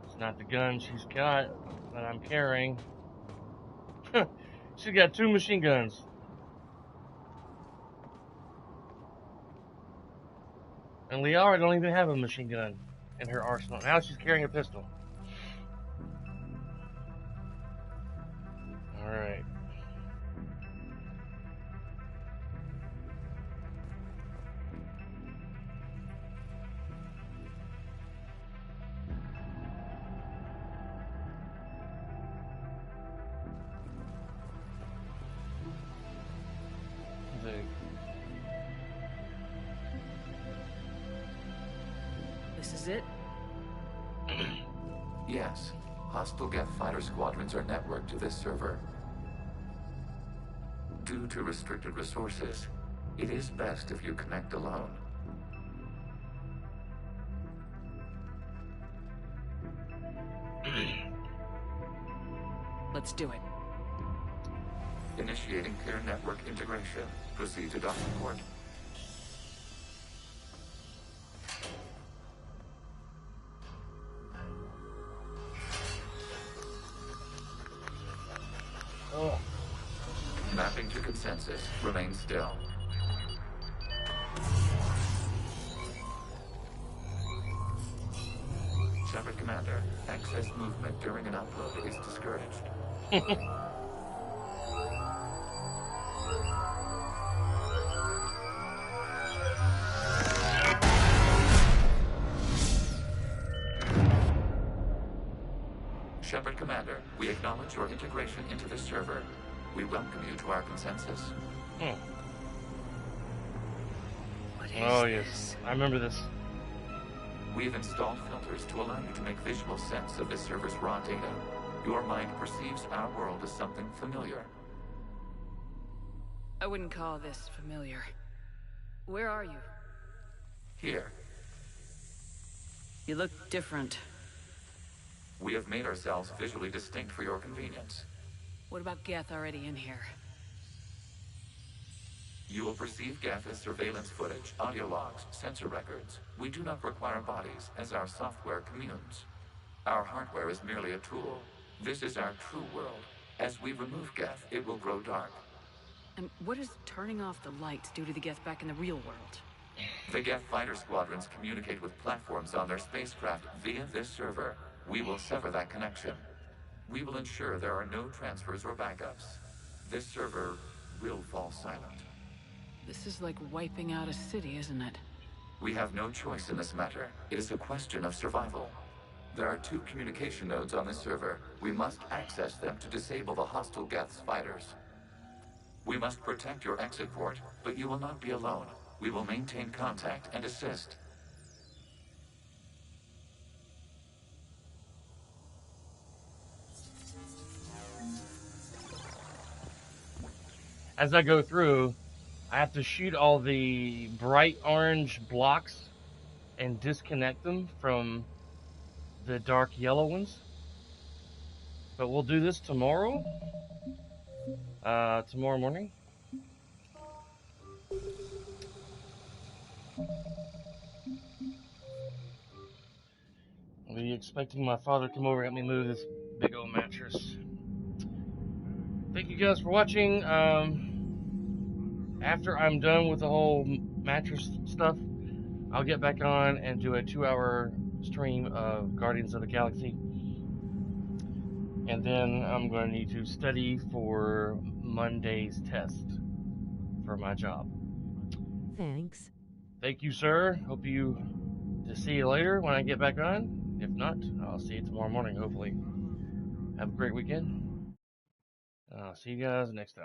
It's not the gun she's got that I'm carrying. She's got 2 machine guns. And Liara don't even have a machine gun in her arsenal. Now she's carrying a pistol. Alright. This is it? Yes. Hostile Geth fighter squadrons are networked to this server. Due to restricted resources, it is best if you connect alone. Let's do it. Initiating clear network integration. Proceed to docking port. Oh. Mapping to consensus. Remain still. Shepard Commander, access movement during an upload is discouraged. Shepard Commander, we acknowledge your integration into this server. We welcome you to our consensus. Oh, yes. I remember this. We have installed filters to allow you to make visual sense of this server's raw data. Your mind perceives our world as something familiar. I wouldn't call this familiar. Where are you? Here. You look different. We have made ourselves visually distinct for your convenience. What about Geth already in here? You will perceive Geth as surveillance footage, audio logs, sensor records. We do not require bodies, as our software communes. Our hardware is merely a tool. This is our true world. As we remove Geth, it will grow dark. And what does turning off the lights do to the Geth back in the real world? The Geth fighter squadrons communicate with platforms on their spacecraft via this server. We will sever that connection. We will ensure there are no transfers or backups. This server will fall silent. This is like wiping out a city, isn't it? We have no choice in this matter. It is a question of survival. There are 2 communication nodes on this server. We must access them to disable the hostile Geth's fighters. We must protect your exit port, but you will not be alone. We will maintain contact and assist. As I go through, I have to shoot all the bright orange blocks and disconnect them from the dark yellow ones. But we'll do this tomorrow. Tomorrow morning. I'll be expecting my father to come over and help me move this big old mattress. Thank you guys for watching. After I'm done with the whole mattress stuff, I'll get back on and do a 2-hour stream of Guardians of the Galaxy. And then I'm going to need to study for Monday's test for my job. Thanks. Thank you, sir. Hope to see you later when I get back on. If not, I'll see you tomorrow morning, hopefully. Have a great weekend. I'll see you guys next time.